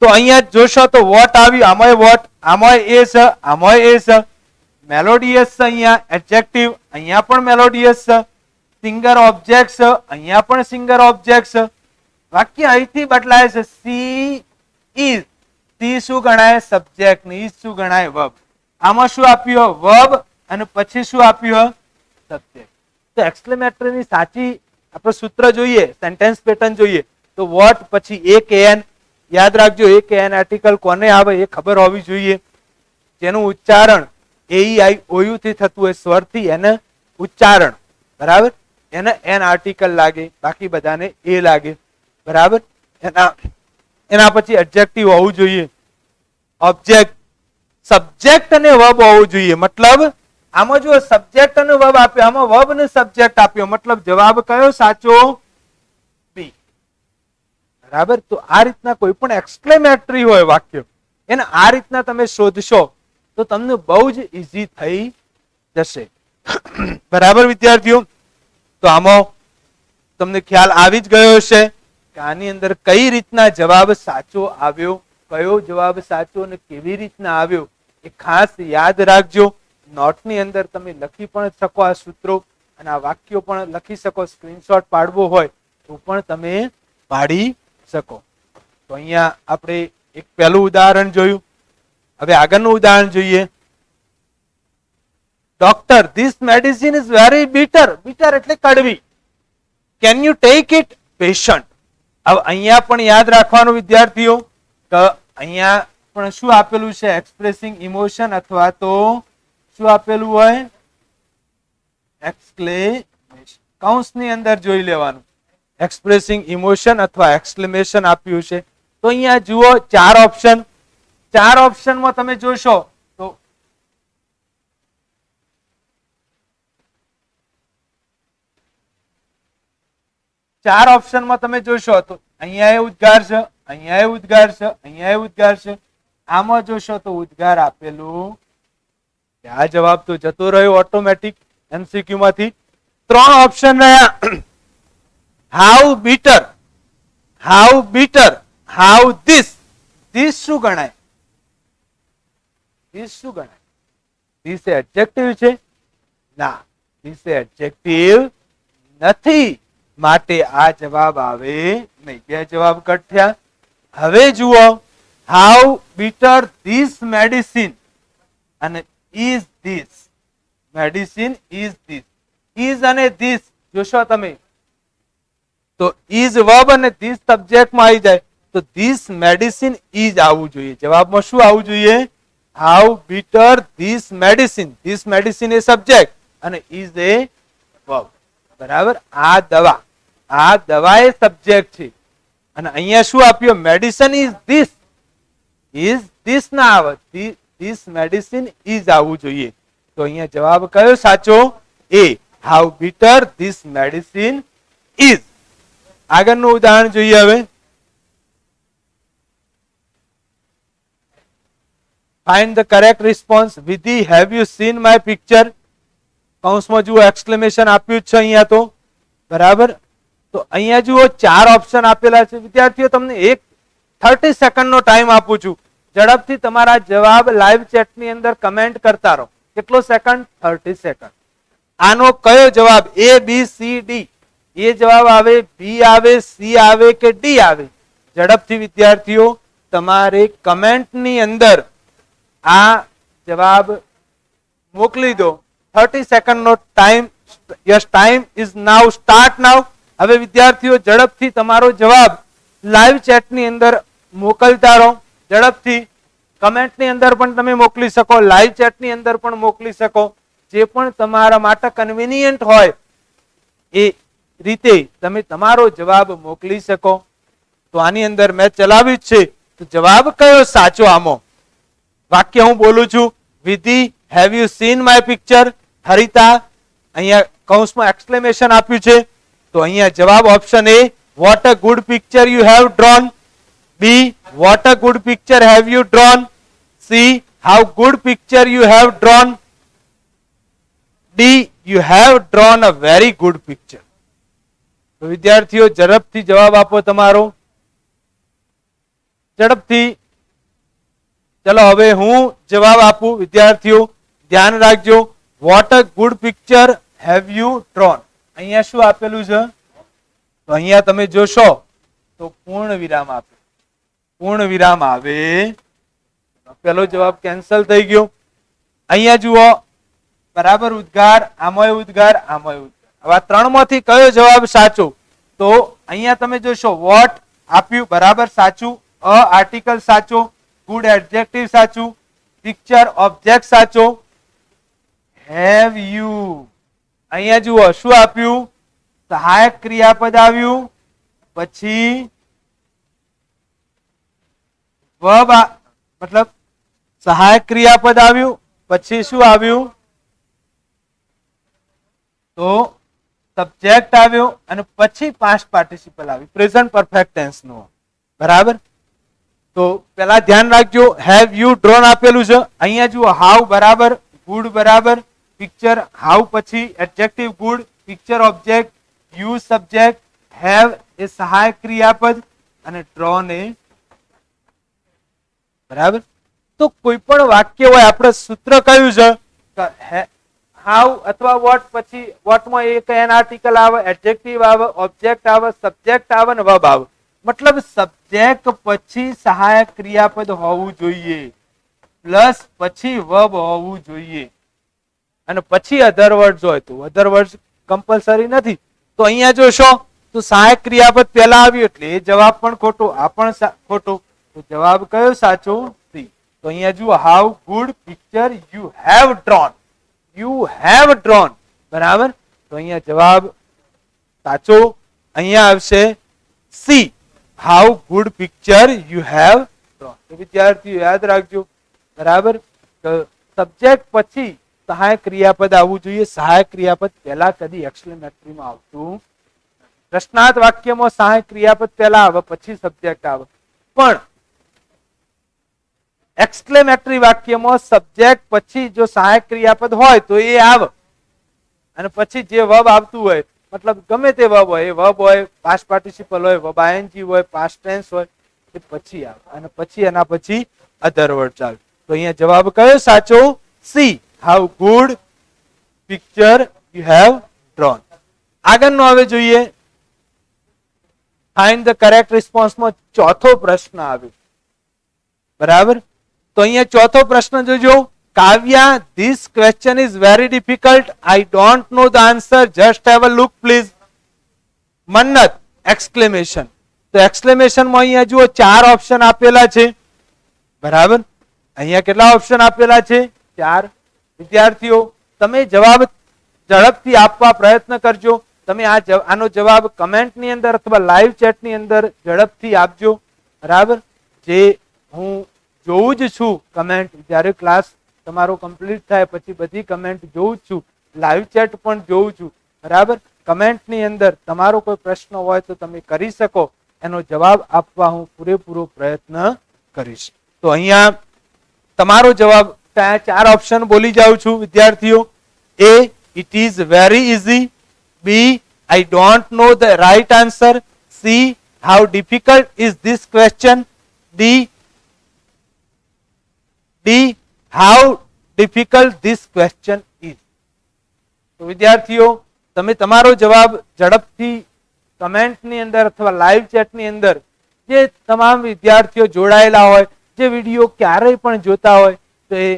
તો અહીંયા જોશો તો વોટ આવ્યું, આમાં વોટ, આમાં એ છે, આમાં એ છે. મેલોડિયસ છે અહીંયા એડજેક્ટિવ, અહીંયા પણ મેલોડિયસ છે. સિંગર ઓબ્જેક્ટ છે, અહીંયા પણ સિંગર ઓબ્જેક્ટ છે. વાક્ય અહીંથી બદલાય છે, સી ઇઝ. સી શું ગણાય? સબ્જેક્ટ. ને ઇઝ શું ગણાય? વર્બ. આમાં શું આપ્યું? વર્બ અને પછી શું આપ્યું? સબ્જેક્ટ. તો એક્સક્લેમેટરીની સાચી આપણે સૂત્ર જોઈએ, સેન્ટેન્સ પેટર્ન જોઈએ તો વોટ પછી એક એન. યાદ રાખજો, એક એન આર્ટિકલ કોને આવે એ ખબર હોવી જોઈએ. જેનું ઉચ્ચારણ એઈ ઓયુ થી થતું હોય, સ્વરથી એને ઉચ્ચારણ, બરાબર, એને એન આર્ટિકલ લાગે, બાકી બધાને એ લાગે. બરાબર? એના પછી એડજેક્ટિવ હોવું જોઈએ. ઓબ્જેક્ટ, સબ્જેક્ટ અને વર્બ હોવું જોઈએ. મતલબ આમાં જો સબ્જેક્ટ અને વર્બ આપ્યો, આમાં વર્બ ને સબ્જેક્ટ આપ્યો, મતલબ જવાબ કયો સાચો? બી. બરાબર? તો આ રીતના કોઈ પણ એક્સક્લેમેટરી હોય વાક્ય એને આ રીતના તમે શોધશો તો તમને બહુ જ ઈઝી થઈ જશે. બરાબર વિદ્યાર્થીઓ? તો આમાં તમને ખ્યાલ આવી જ ગયો હશે કે આની અંદર કઈ રીતના જવાબ સાચો આવ્યો, કયો જવાબ સાચો અને કેવી રીતના આવ્યો એ ખાસ યાદ રાખજો. નોટની અંદર તમે લખી પણ શકો આ સૂત્રો અને આ વાક્યો પણ લખી શકો. સ્ક્રીનશોટ પાડવો હોય તો પણ તમે પાડી શકો. તો અહીંયા આપણે એક પહેલું ઉદાહરણ જોયું. હવે આગળનું ઉદાહરણ જોઈએ. Doctor, this medicine is very bitter. bitter એટલે કડવી. Can you take it? Patient. હવે અહીંયા પણ યાદ રાખવાનું વિદ્યાર્થીઓ કે અહીંયા પણ શું આપેલું છે? એક્સપ્રેસિંગ ઇમોશન અથવા તો શું આપેલું હોય? એક્સક્લેમેશન. કૌંસની અંદર જોઈ લેવાનું. એક્સપ્રેસિંગ ઇમોશન અથવા એક્સક્લેમેશન આપ્યું છે. તો અહીંયા જુઓ ચાર ઓપ્શનમાં તમે જોશો તો ચાર ઓપ્શનમાં તમે જોશો તો અહીંયા એ ઉદ્ગાર છે, અહીંયા એ ઉદ્ગાર છે, અહીંયા એ ઉદ્ગાર છે. આમાં જોશો તો ઉદ્ગાર આપેલું, આ જવાબ તો જતો રહ્યો ઓટોમેટિક એમસીક્યુ માંથી. ત્રણ ઓપ્શન રહ્યા. How bitter, how bitter, how this. This શું ગણાય? ધીસ શું ગણાય? ધીસ એડજેક્ટિવ છે? ના, ધીસ એડજેક્ટિવ નથી, માટે આ જવાબ આવે નહીં. બે જવાબ કટ થયા. હવે જુઓ, હાઉ બીટર ધીસ મેડિસિન અને is this. Medicine is this. Is અને ધીસ જોશો તમે તો ઇઝ વર્બ અને ધીસ સબ્જેક્ટમાં આવી જાય તો ધીસ મેડિસિન ઇઝ આવવું જોઈએ. જવાબમાં શું આવવું જોઈએ? How bitter this medicine. This medicine A subject અને ઇઝ એ વર્બ. બરાબર. આ દવા એ સબ્જેક્ટ છે અને અહીંયા શું આપ્યો? Medicine is this. Is this ના આવે, ધીસ મેડિસિન ઇઝ આવવું જોઈએ. તો અહીંયા જવાબ કયો સાચો? A. How bitter this medicine is. આગળનું ઉદાહરણ જોઈએ હવે. Find the correct response. Vidhi, have you seen my picture? કૌંસમાં જુઓ એક્સક્લેમેશન આપ્યું છે અહીંયા તો. બરાબર. તો અહીંયા જુઓ ચાર ઓપ્શન આપેલા છે. વિદ્યાર્થીઓ તમને 30 સેકન્ડનો ટાઈમ આપું છું. ઝડપથી તમારા જવાબ લાઈવ ચેટની અંદર કમેન્ટ કરતા રહો. કેટલો સેકન્ડ? 30 સેકન્ડ. આનો કયો જવાબ? એ, બી, સી, ડી. એ જવાબ આવે, બી આવે, સી આવે કે ડી આવે? ઝડપથી વિદ્યાર્થીઓ તમારે કમેન્ટની અંદર આ જવાબ મોકલી દો. 30 સેકન્ડનો time. Yes, time is now. Start now. હવે વિદ્યાર્થીઓ ઝડપથી તમારો જવાબ લાઈવ ચેટની અંદર મોકલતા રહો. ઝડપથી કમેન્ટની અંદર પણ તમે મોકલી શકો, લાઈવ ચેટની અંદર પણ મોકલી શકો. જે પણ તમારા માટે કન્વીનિયન્ટ હોય એ રીતે તમે તમારો જવાબ મોકલી શકો. તો આની અંદર મેં ચલાવ્યું જ છે. તો જવાબ કયો સાચો? આમાં વાક્ય હું બોલું છું. Vidhi, have you seen my picture? Harita, અહીંયા કૌંસમાં એક્સક્લેમેશન આપ્યું છે. તો અહીંયા જવાબ option A, what a good picture you have drawn. B, what a good picture have you drawn. C, how good picture you have drawn. D, you have drawn a very good picture. તો વિદ્યાર્થીઓ ઝડપથી જવાબ આપો તમારો. ઝડપથી. ચલો હવે હું જવાબ આપું. વિદ્યાર્થીઓ ધ્યાન રાખજો. Vote a good picture have you drone. અહીંયા શું આપેલું છે? તો અહીંયા તમે જોશો તો પૂર્ણ વિરામ આપે. પૂર્ણ વિરામ આવે. પેલો જવાબ કેન્સલ થઈ ગયો. અહીંયા જુઓ, બરાબર ઉદ્ગાર, આમાંય ઉદ્ગાર, આમાંય ઉદ્ગાર. હવે આ ત્રણમાંથી કયો જવાબ સાચો? તો અહીંયા તમે જોશો વોટ આપ્યું, બરાબર સાચું. અ આર્ટિકલ સાચો. ગુડ એડજેક્ટિવ સાચું. પિક્ચર ઓબ્જેક્ટ સાચો. હેવ યુ અહીંયા જુઓ શું આપ્યું? સહાયક ક્રિયાપદ આવ્યું. પછી વર્બ, મતલબ સહાયક ક્રિયાપદ આવ્યું. પછી શું આવ્યું? તો સબ્જેક્ટ આવ્યો અને પછી પાસ્ટ પાર્ટિસિપલ આવ્યું, પ્રેઝન્ટ પરફેક્ટ ટેન્સ નું. બરાબર. તો પેલા ધ્યાન રાખજો, હેવ યુ ડ્રોન આપેલું છે. અહીંયા જુઓ હાઉ બરાબર, ગુડ બરાબર, પિક્ચર હાઉ પછી adjective good, picture object, you subject, have a સહાયક ક્રિયાપદ અને ડ્રોન એ. બરાબર. તો કોઈ પણ વાક્ય હોય, આપણે સૂત્ર કયું છે? હાઉ અથવા વોટ, પછી વોટમાં એક એન આર્ટિકલ આવે, એડજેક્ટિવ આવે, ઓબ્જેક્ટ આવે, સબ્જેક્ટ આવે અને વર્બ આવે. મતલબ સબ્જેક્ટ પછી સહાયક ક્રિયાપદ હોવું જોઈએ, પ્લસ પછી વર્બ હોવું જોઈએ અને પછી અધર વર્ડ્સ હોય તો અધર વર્ડ્સ કમ્પલસરી નથી. તો અહીંયા જોશો તો સહાયક ક્રિયાપદ પહેલા આવ્યું એટલે એ જવાબ પણ ખોટો, આ પણ ખોટો. તો જવાબ કયો સાચો? સી. તો અહીંયા જુઓ how good picture you have drone. You have drone. બરાબર. તો અહીંયા જવાબ સાચો અહીંયા આવશે C. How good picture you have drone. તો વિદ્યાર્થીઓ યાદ રાખજો, બરાબર. સબ્જેક્ટ પછી સહાયક ક્રિયાપદ આવવું જોઈએ. સહાયક ક્રિયાપદ પહેલા કદી એક્સક્લેમેટરીમાં આવતું. પ્રશ્નાર્થ વાક્યમાં સહાયક ક્રિયાપદ પહેલા આવે, પછી સબ્જેક્ટ આવે. પણ એક્સક્લેમેટરી વાક્યમાં સબ્જેક્ટ પછી જો સહાયક ક્રિયાપદ હોય તો એ આવે, અને પછી જે વર્બ આવતું હોય, મતલબ ગમે તે વર્બ હોય, એ વર્બ હોય, પાસ્ટ પાર્ટિસિપલ હોય, વર્બ આઈએનજી હોય, પાસ્ટ ટેન્સ હોય, એ પછી આવે, અને પછી એના પછી અધર વર્ડ ચાલે. તો અહીંયા જવાબ કયો સાચો? C, how good picture you have drone. આગળનો હવે જોઈએ, ફાઇન્ડ ધ કરેક્ટ રિસ્પોન્સમાં ચોથો પ્રશ્ન આવ્યો, બરાબર. તો અહીંયા ચોથો પ્રશ્ન જોજો. Kavya, this question is very difficult, I don't know the answer, just have a look please. Mannat, exclamation. તો એક્સક્લેમેશન માં અહીંયા જુઓ 4 ઓપ્શન આપેલા છે, બરાબર. અહીંયા કેટલા ઓપ્શન આપેલા છે? 4. વિદ્યાર્થીઓ તમે જવાબ ઝડપથી આપવા પ્રયત્ન કરજો. તમે આનો જવાબ કમેન્ટ ની અંદર અથવા લાઈવ ચેટ ની અંદર ઝડપથી આપજો, બરાબર. જે હું જોઉં જ છું કમેન્ટ, જ્યારે ક્લાસ તમારો કમ્પ્લીટ થાય પછી બધી કમેન્ટ જોઉં જ છું, લાઈવ ચેટ પણ જોઉં છું, બરાબર. કમેન્ટ ની અંદર તમારો કોઈ પ્રશ્ન હોય તો તમે કરી શકો, એનો જવાબ આપવા હું પૂરેપૂરો પ્રયત્ન કરીશ. તો અહીંયા તમારો જવાબ કયા 4 ઓપ્શન બોલી જાઉં છું વિદ્યાર્થીઓ. A, it is very easy. B, I don't know the right answer. C, how difficult is this question? D, how difficult this question is. તો વિદ્યાર્થીઓ તમે તમારો જવાબ ઝડપથી કમેન્ટ ની અંદર અથવા લાઈવ ચેટ ની અંદર, જે તમામ વિદ્યાર્થીઓ જોડાયેલા હોય, જે વિડીયો ક્યારેય પણ જોતા હોય, તો એ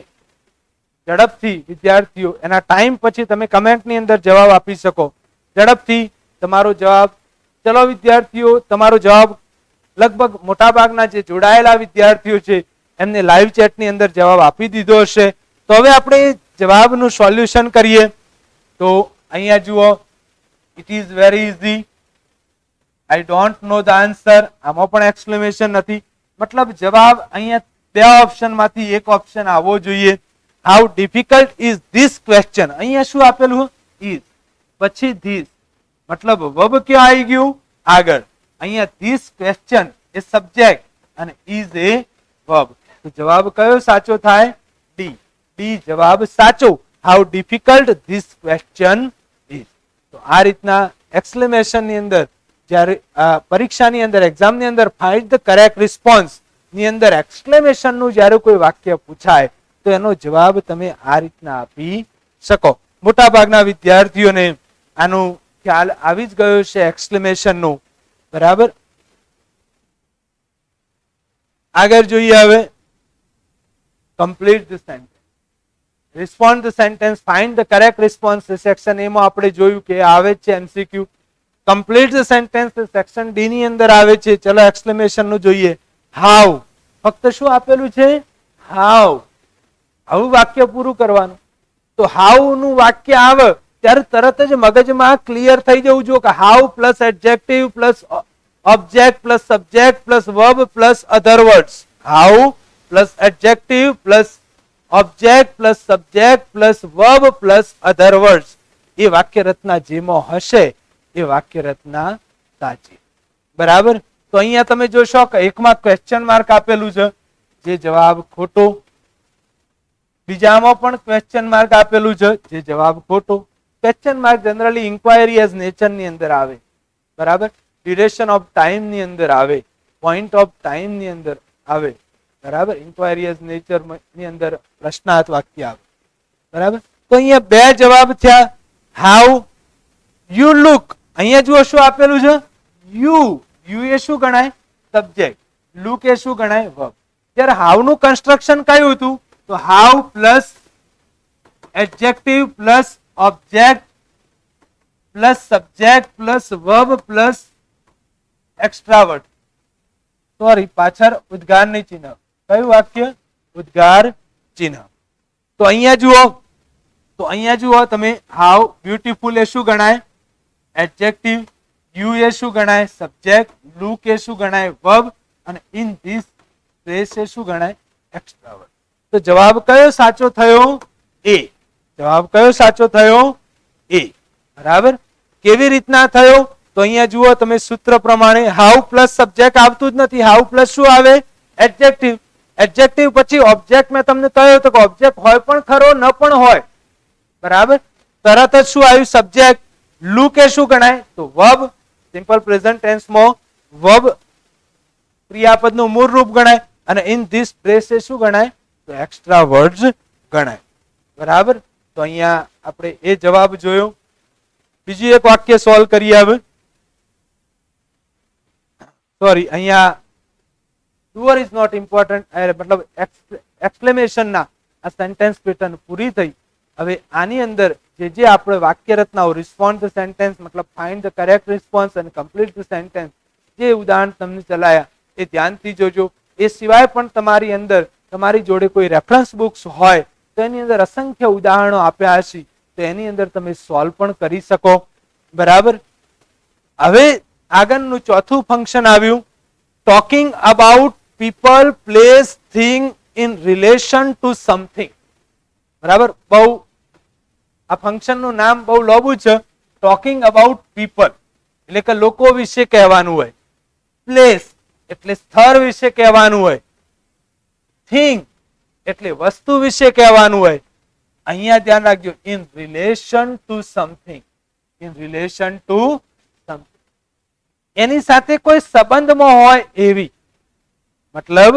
ઝડપથી વિદ્યાર્થીઓ એના ટાઈમ પછી તમે કમેન્ટ ની અંદર જવાબ આપી શકો. ઝડપથી તમારો જવાબ. ચલો વિદ્યાર્થીઓ, તમારો જવાબ લગભગ મોટાભાગના જે જોડાયેલા વિદ્યાર્થીઓ છે એમને લાઈવ ચેટ ની અંદર જવાબ આપી દીધો હશે. તો હવે આપણે જવાબનું સોલ્યુશન કરીએ. તો અહીંયા જુઓ, it is very easy, I don't know the answer, આમાં પણ એક્સક્લેમેશન નથી, મતલબ જવાબ અહીંયા 2 ઓપ્શન માંથી એક ઓપ્શન આવવો જોઈએ. How difficult is this question, અહીંયા શું આપેલું? ઇઝ, પછી ધીસ, મતલબ વર્બ ક્યાં આવી ગયું? આગળ. અહીંયા ધીસ ક્વેશ્ચન એ સબ્જેક્ટ અને ઇઝ એ વર્બ. તો જવાબ કયો સાચો થાય? ડી. ડી જવાબ સાચો. How difficult this question is. તો આ રીતના એક્સક્લેમેશન ની અંદર, જ્યારે પરીક્ષાની અંદર, એક્ઝામની અંદર ફાઇન્ડ ધ કરેક્ટ રિસ્પોન્સ ની અંદર એક્સક્લેમેશન નું જ્યારે કોઈ વાક્ય પૂછાય તો એનો જવાબ તમે આ રીતના આપી શકો. મોટા ભાગના વિદ્યાર્થીઓને આનું ખ્યાલ આવી જ ગયો છે એક્સક્લેમેશન નું, બરાબર. આગળ જોઈએ હવે, complete the sentence, respond the sentence, find the correct response. Section A માં આપણે જોયું કે આવે છે MCQ. Complete the sentence section D ની અંદર આવે છે. ચલો એક્સક્લેમેશન નું જોઈએ. હાઉ, ફક્ત શું આપેલું છે? હાઉ. આવું વાક્ય પૂરું કરવાનું. તો હાઉ નું વાક્ય આવે ત્યારે તરત જ મગજમાં ક્લિયર થઈ જવું જોઈએ કે how plus adjective plus object plus subject plus verb plus other words. How plus adjective plus object plus subject plus verb plus other words. એ વાક્ય રચના જેમાં હશે એ વાક્ય રચના સાચી, બરાબર. તો અહીંયા તમે જોશો કે એકમાં ક્વેશ્ચન માર્ક આપેલું છે, જે જવાબ ખોટો. બીજામાં પણ ક્વેશ્ચન માર્ક આપેલું છે, જે જવાબ ખોટો. Question mark generally inquiry as nature ની અંદર આવે, બરાબર. ડ્યુરેશન ઓફ ટાઈમ ની અંદર આવે, પોઈન્ટ ઓફ ટાઈમ ની અંદર આવે, બરાબર. ઇન્ક્વાયરી એઝ નેચર ની અંદર પ્રશ્નાર્થ વાક્ય આવે, બરાબર. તો અહીંયા 2 જવાબ થયા. હાઉ યુ લુક, અહીંયા જુઓ શું આપેલું છે? યુ. યુ એ શું ગણાય? સબ્જેક્ટ. લુક એ શું ગણાય? વર્બ. ત્યારે હાઉ નું કન્સ્ટ્રક્શન કયું હતું? તો how plus adjective plus object plus subject plus verb plus extra word. Sorry, પાછળ ઉદ્ગાર ની ચિહ્ન. કયું વાક્ય? ઉદ્ગાર ચિહ્ન. તો અહીંયા જુઓ તમે, હાઉ બ્યુટીફુલ એ શું ગણાય? એડજેક્ટિવ. યુ એ શું ગણાય સબ્જેક્ટ, લુક એ શું ગણાય વર્બ અને ઇન ધીસ પ્લેસ એ શું ગણાય એક્સ્ટ્રા વર્બ. તો જવાબ કયો સાચો થયો? એ. જવાબ કયો સાચો થયો? એ. બરાબર. કેવી રીતના થયો? તો અહીંયા જુઓ તમે સૂત્ર પ્રમાણે હાઉ પ્લસ સબ્જેક્ટ આવતું જ નથી. હાઉ પ્લસ શું આવે? એડજેક્ટિવ. એડજેક્ટિવ પછી ઓબ્જેક્ટ મેં તમને કહ્યું તો કે ઓબ્જેક્ટ હોય પણ ખરો ન પણ હોય. બરાબર. તરત જ શું આવ્યું? સબ્જેક્ટ. લુક એ શું ગણાય? તો વર્બ. સિમ્પલ પ્રેઝન્ટ ટેન્સ માં વર્બ ક્રિયાપદનું મૂળ રૂપ ગણાય અને ઇન ધીસ પ્લેસ એ શું ગણાય? તો એક્સ્ટ્રા વર્ડ્સ ગણાય. બરાબર. તો અહીંયા આપણે એ જવાબ જોયો. બીજું એક વાક્ય સોલ્વ કરીએ હવે. સોરી, અહીંયા ડુઅર ઇઝ નોટ ઇમ્પોર્ટન્ટ, મતલબ એક્સક્લેમેશન ના આ સેન્ટેન્સ પેટર્ન પૂરી થઈ. હવે આની અંદર જે આપણે વાક્ય રચનાઓ રિસ્પોન્ડ ધ સેન્ટેન્સ, મતલબ ફાઇન્ડ ધ કરેક્ટ રિસ્પોન્સ અને કમ્પ્લીટ ધ સેન્ટેન્સ, જે ઉદાહરણ તમને ચલાયા એ ધ્યાનથી જોજો. એ સિવાય પણ તમારી અંદર તમારી જોડે કોઈ રેફરન્સ બુક્સ હોય તો એની અંદર અસંખ્ય ઉદાહરણો આપ્યા હશે, તો એની અંદર તમે સોલ્વ પણ કરી શકો. બરાબર. હવે આગળનું ચોથું ફંક્શન આવ્યું talking about people, place, thing in relation to something. બરાબર. બહુ આ ફંક્શન નું નામ બહુ લોબું છે. ટોકિંગ અબાઉટ પીપલ એટલે કે લોકો વિશે કહેવાનું હોય. પ્લેસ એટલે સ્થળ વિશે કહેવાનું હોય. થિંગ એટલે વસ્તુ વિશે કહેવાનું હોય. અહીંયા ધ્યાન રાખજો, in relation to something. In relation to something એની સાથે કોઈ સંબંધમાં હોય એવી, મતલબ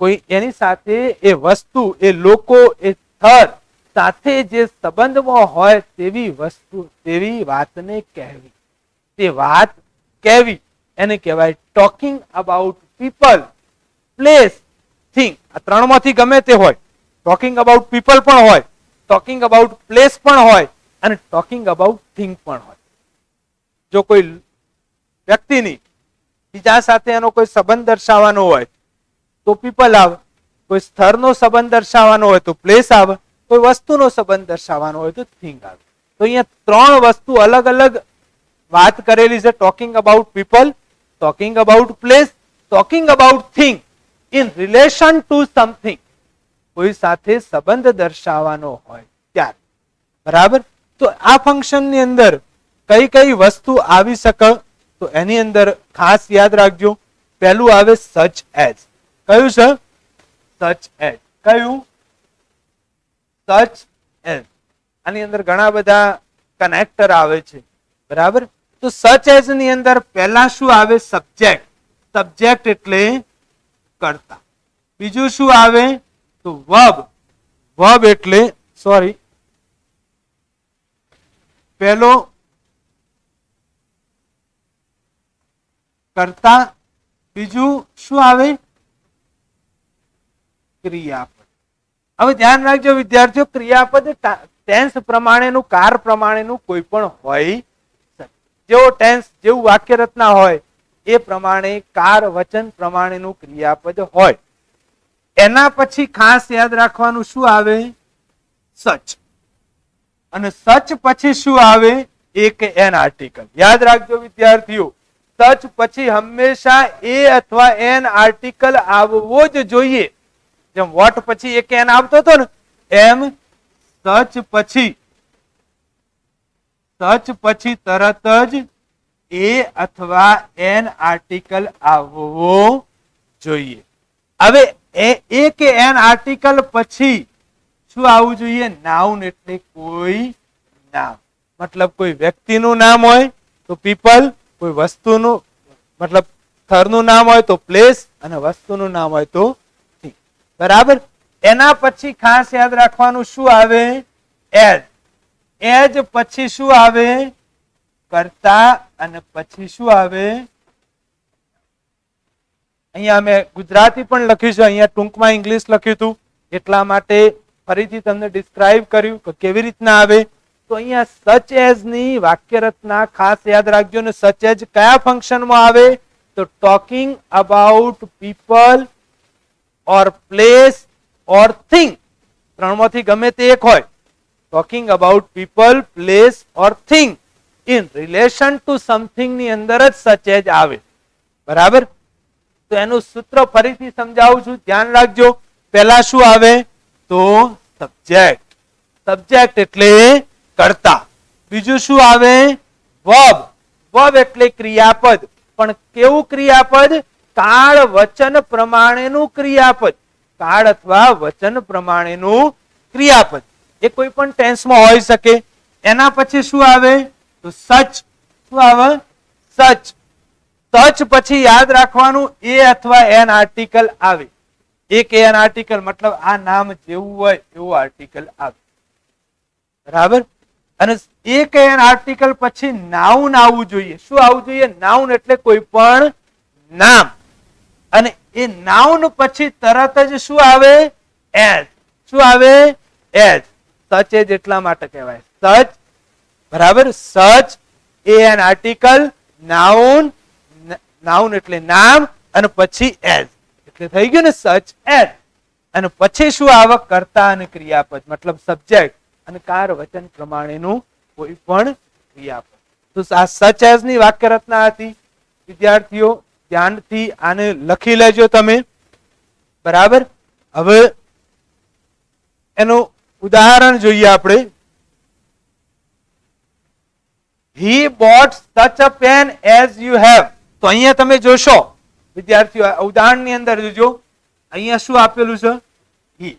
કોઈ એની સાથે એ વસ્તુ, એ લોકો, એ સ્થળ સાથે જે સંબંધમાં હોય તેવી વસ્તુ, તેવી વાતને કહેવી. તે વાત કહેવી એને કહેવાય talking about people, place, thing. આ ત્રણમાંથી ગમે તે હોય. ટોકિંગ અબાઉટ પીપલ પણ હોય, ટોકિંગ અબાઉટ પ્લેસ પણ હોય અને ટોકિંગ અબાઉટ થિંગ પણ હોય. જો કોઈ વ્યક્તિની બીજા સાથે એનો કોઈ સંબંધ દર્શાવવાનો હોય તો પીપલ આવે, કોઈ સ્થળનો સંબંધ દર્શાવવાનો હોય તો પ્લેસ આવે, કોઈ વસ્તુનો સંબંધ દર્શાવવાનો હોય તો થિંગ આવે. તો અહીંયા ત્રણ વસ્તુ અલગ અલગ વાત કરેલી છે. Talking about people, talking about place, talking about thing in relation to something. કોઈ સાથે સંબંધ દર્શાવવાનો હોય ત્યારે. બરાબર. તો આ ફંક્શન ની અંદર કઈ કઈ વસ્તુ આવી શકે? તો એની અંદર ખાસ યાદ રાખજો, પહેલું આવે સચ એઝ. કયું છે? Such as. કયું? Such as. આની અંદર ઘણા બધા કનેક્ટર આવે છે. બરાબર. તો સચ એઝ ની અંદર પહેલા શું આવે? સબ્જેક્ટ. સબ્જેક્ટ એટલે કર્તા. બીજું શું આવે? તો વર્બ. વર્બ એટલે સોરી પહેલો કર્તા, બીજું શું આવે? ક્રિયાપદ. હવે ધ્યાન રાખજો વિદ્યાર્થીઓ, ક્રિયાપદ ટેન્સ પ્રમાણેનું, કાર પ્રમાણેનું કોઈ પણ હોય. જેવો ટેન્સ, જેવું વાક્ય રચના હોય એ પ્રમાણે કાર વચન પ્રમાણેનું ક્રિયાપદ હોય. એના પછી ખાસ યાદ રાખવાનું શું આવે? સચ. અને સચ પછી શું આવે? એક એન આર્ટિકલ. યાદ રાખજો વિદ્યાર્થીઓ, સચ પછી હંમેશા એ અથવા એન આર્ટિકલ આવવો જ જોઈએ. જેમ વોટ પછી એક એન આવતો હતો ને, એમ સચ પછી તરત જ એ અથવા એન આર્ટિકલ આવવો જોઈએ. હવે એ કે એન આર્ટિકલ પછી શું આવવું જોઈએ? નાઉન એટલે કોઈ નામ. મતલબ કોઈ વ્યક્તિનું નામ હોય તો પીપલ, કોઈ વસ્તુનું મતલબ સ્થળનું નામ હોય તો પ્લેસ અને વસ્તુનું નામ હોય તો થિંગ. બરાબર. એના પછી ખાસ યાદ રાખવાનું શું આવે? એઝ. એઝ પછી શું આવે? કર્તા. અને પછી શું આવે? અહીંયા મેં ગુજરાતી પણ લખ્યું છે, અહીંયા ટૂંકમાં ઇંગ્લિશ લખ્યું હતું એટલા માટે ફરીથી તમને ડિસ્ક્રાઇબ કર્યું કે કેવી રીતના આવે. તો અહીંયા સચ એઝ ની વાક્ય રચના ખાસ યાદ રાખજો. ને સચ એઝ કયા ફંક્શનમાં આવે? તો talking about people or place or thing. ત્રણમાંથી ગમે તે એક હોય. Talking about people, place or thing in relation to something ની અંદર જ સચ એઝ આવે. બરાબર. તો એનું સૂત્ર ફરીથી સમજાવું છું, ધ્યાન રાખજો. પહેલા શું આવે તો સબ્જેક્ટ. સબ્જેક્ટ એટલે કર્તા. બીજું શું આવે વર્બ. વર્બ એટલે ક્રિયાપદ. પણ કેવું ક્રિયાપદ? કાળ વચન પ્રમાણેનું ક્રિયાપદ. કાળ અથવા વચન પ્રમાણેનું ક્રિયાપદ. એ કોઈ પણ ટેન્સમાં હોઈ શકે. એના પછી શું આવે તો સચ. શું આવે? સચ. સચ પછી યાદ રાખવાનું એ અથવા એન આર્ટિકલ આવે. એક એન આર્ટિકલ મતલબ આ નામ જેવું હોય એવું આર્ટિકલ આવે. બરાબર. અને એક એન આર્ટિકલ પછી નાઉન આવવું જોઈએ. શું આવવું જોઈએ? નાઉન એટલે કોઈ પણ નામ. અને એ નાઉન પછી તરત જ શું આવે? એઝ. શું આવે? એઝ. સચ એજ એટલા માટે કહેવાય સચ. બરાબર. સચ A an article, noun, noun એટલે નામ, અને પછી એઝ એટલે થઈ ગયું ને સચ એઝ. અને પછી શું આવે? કર્તા અને ક્રિયાપદ મતલબ સબ્જેક્ટ અને કાર વચન પ્રમાણેનું કોઈ પણ ક્રિયાપદ. તો આ સચ એઝ ની વાક્ય રચના હતી. વિદ્યાર્થીઓ ધ્યાનથી આને લખી લેજો તમે. બરાબર. હવે એનું ઉદાહરણ જોઈએ આપણે. He bought such a pen as you have. તો અહીંયા તમે જોશો વિદ્યાર્થીઓ ઉદાહરણની અંદર જોજો. અહીંયા શું આપેલું છે? he.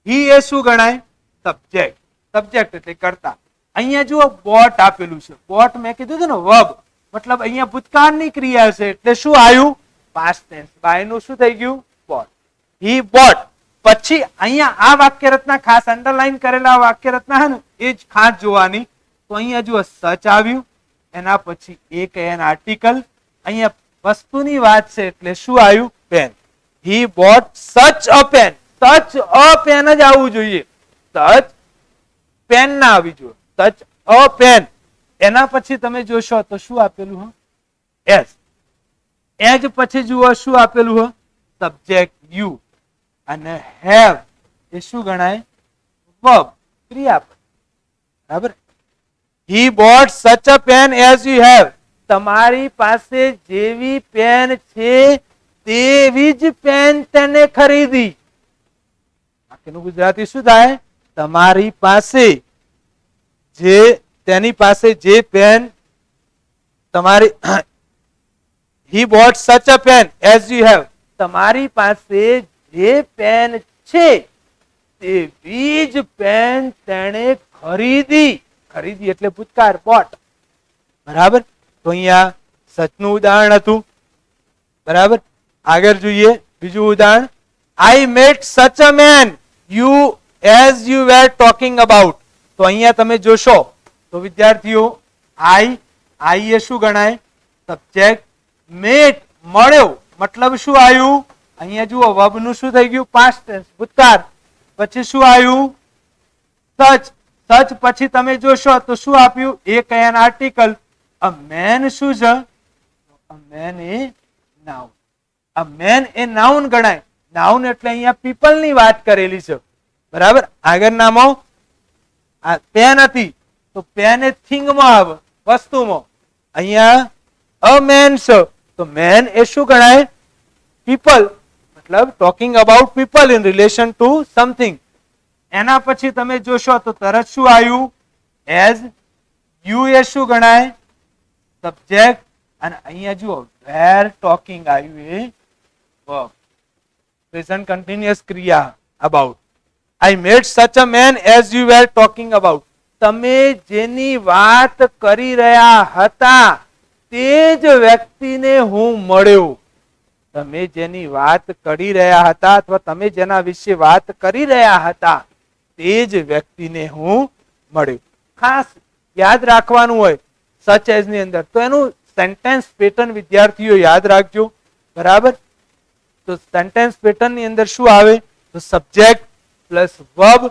he એ શું ગણાય? સબ્જેક્ટ. સબ્જેક્ટ એટલે કર્તા. અહીંયા જુઓ બોટ આપેલું છે. બોટ મેં કીધું હતું ને વર્બ. મતલબ અહીંયા ભૂતકાળની ક્રિયા છે એટલે શું આવ્યું? Past tense. બાયનું શું થઈ ગયું? બોટ. he bought. પછી અહીંયા આ વાક્ય રચના ખાસ અંડરલાઈન કરેલા વાક્ય રચના છે ને એ જ ખાસ જોવાની. તો અહીંયા જુઓ સચ આવ્યું, એના પછી એક એન આર્ટિકલ. અહીંયા વસ્તુની વાત છે એટલે શું આવ્યું? Pen. he bought such a pen. such a pen જ આવવું જોઈએ. such પેન ના આવી જોઈએ. such a pen. એના પછી તમે જોશો તો શું આપેલું હ? એઝ. એઝ પછી જુઓ શું આપેલું હ? Subject you. અને have એ શું ગણાય? વર્બ, ક્રિયાપદ. બરાબર. he bought such a pen as you have. તમારી પાસે જેવી પેન છે તેવી જ પેન તેને ખરીદી. બાકીનું ગુજરાતી શું થાય? તમારી પાસે જે તેની પાસે જે પેન તમારી he bought such a pen as you have. તમારી પાસે જે પેન છે તેવી જ પેન તેણે ખરીદી. ખરીદી એટલે ભૂતકાળ બોટ. બરાબર. તો અહીંયા સચનું ઉદાહરણ હતું. બરાબર. આગળ જોઈએ બીજું ઉદાહરણ. I met such a man you as you were talking about. તો અહીંયા તમે જોશો તો વિદ્યાર્થીઓ I એ શું ગણાય? સબ્જેક્ટ. મેટ મળ્યો મતલબ શું આવ્યું? અહીંયા જુઓ વર્બ નું શું થઈ ગયું? પાસ્ટ ટેન્સ, ભૂતકાળ. પછી શું આવ્યું? સચ. સચ પછી તમે જોશો તો શું આપ્યું? એક એન આર્ટિકલ. અ મેન શું છે? અ મેન એ નાઉન. અ મેન એ નાઉન ગણાય. નાઉન એટલે અહીંયા પીપલ ની વાત કરેલી છે. બરાબર. આગળનામાં પેન હતી તો પેન એ થિંગ માં આવે, વસ્તુમાં. અહીંયા અ મેન છે તો મેન એ શું ગણાય? પીપલ. મતલબ talking about people in relation to something. એના પછી તમે જોશો તો તરત શું આવ્યું? એઝ. યુ એ શું ગણાય? સબ્જેક્ટ. અને અહીંયા જુઓ વેર ટોકિંગ આવ્યું એ વર્બ. પ્રેઝન્ટ કન્ટિન્યુઅસ ક્રિયા about. I met such a man as you were talking about. તમે જેની વાત કરી રહ્યા હતા તે જ વ્યક્તિને હું મળ્યો. તમે જેની વાત કરી રહ્યા હતા અથવા તમે જેના વિશે વાત કરી રહ્યા હતા તે જ વ્યક્તિને હું મળ્યો. ખાસ યાદ રાખવાનું હોય સચ એઝ ની અંદર તો એનું સેન્ટેન્સ પેટર્ન વિદ્યાર્થીઓ યાદ રાખજો. બરાબર. તો સેન્ટેન્સ પેટર્ન ની અંદર શું આવે? તો subject plus verb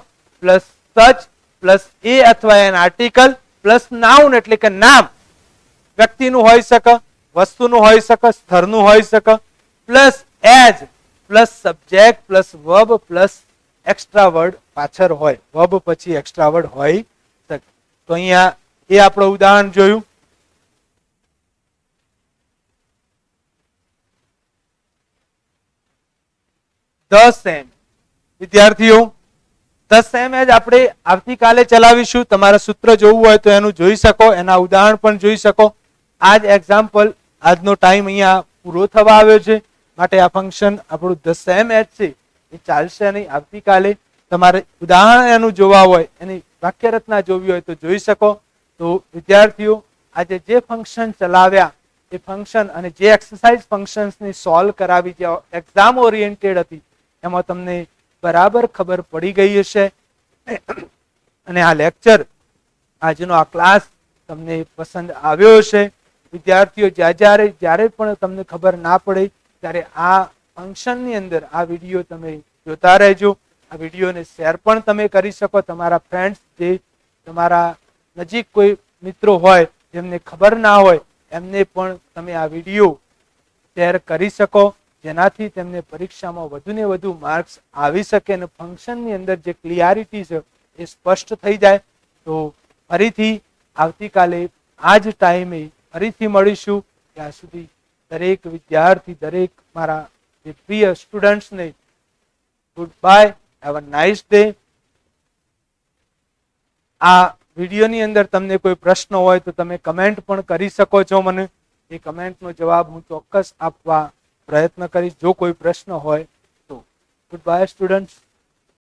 plus such plus a અથવા એન આર્ટિકલ પ્લસ નાઉન એટલે કે નામ. વ્યક્તિનું હોઈ શકે, વસ્તુનું હોઈ શકે, સ્થળનું હોઈ શકે, plus as plus subject plus verb plus extra word પાછળ હોય. વર્બ પછી એક્સ્ટ્રા વર્ડ હોય શકે. તો અહીંયા એ આપણું ઉદાહરણ જોયું. 10 m વિદ્યાર્થીઓ 10 m જ આપણે આવતીકાલે ચલાવીશું. તમારે સૂત્ર જોવું હોય તો એનું જોઈ શકો, એના ઉદાહરણ પણ જોઈ શકો. આ જ એક્ઝામ્પલ, આજનો ટાઈમ અહીંયા પૂરો થવા આવ્યો છે, માટે આ ફંક્શન આપણું 10 m છે એ ચાલશે નહીં. આવતીકાલે તમારે ઉદાહરણ એનું જોવા હોય, એની વાક્ય રચના જોવી હોય તો જોઈ શકો. તો વિદ્યાર્થીઓ આજે જે ફંક્શન ચલાવ્યા એ ફંક્શન અને જે એક્સરસાઇઝ ફંક્શન્સની સોલ્વ કરાવી, જે એક્ઝામ ઓરિએન્ટેડ હતી, એમાં તમને બરાબર ખબર પડી ગઈ હશે. અને આ લેક્ચર, આજનો આ ક્લાસ તમને પસંદ આવ્યો હશે. વિદ્યાર્થીઓ જ્યારે પણ તમને ખબર ના પડે ત્યારે આ ફંક્શનની અંદર આ વિડીયો તમે જોતા રહેજો. આ વિડીયોને શેર પણ તમે કરી શકો. તમારા ફ્રેન્ડ્સ, જે તમારા નજીક કોઈ મિત્રો હોય જેમને ખબર ના હોય, એમને પણ તમે આ વિડીયો શેર કરી શકો, જેનાથી તેમને પરીક્ષામાં વધુ ને વધુ માર્ક્સ આવી શકે અને ફંક્શનની અંદર જે ક્લિયરિટી છે એ સ્પષ્ટ થઈ જાય. તો ફરીથી આવતીકાલે આ જ ટાઈમે ફરીથી મળીશું. ત્યાં સુધી દરેક વિદ્યાર્થી, દરેક મારા જે પ્રિય સ્ટુડન્ટ્સને good bye, have a nice day. આ વિડીયોની અંદર તમને કોઈ પ્રશ્ન હોય તો તમે કમેન્ટ પણ કરી શકો છો મને. એ કમેન્ટનો જવાબ હું ચોક્કસ આપવા પ્રયત્ન કરીશ જો કોઈ પ્રશ્ન હોય તો. Good bye students.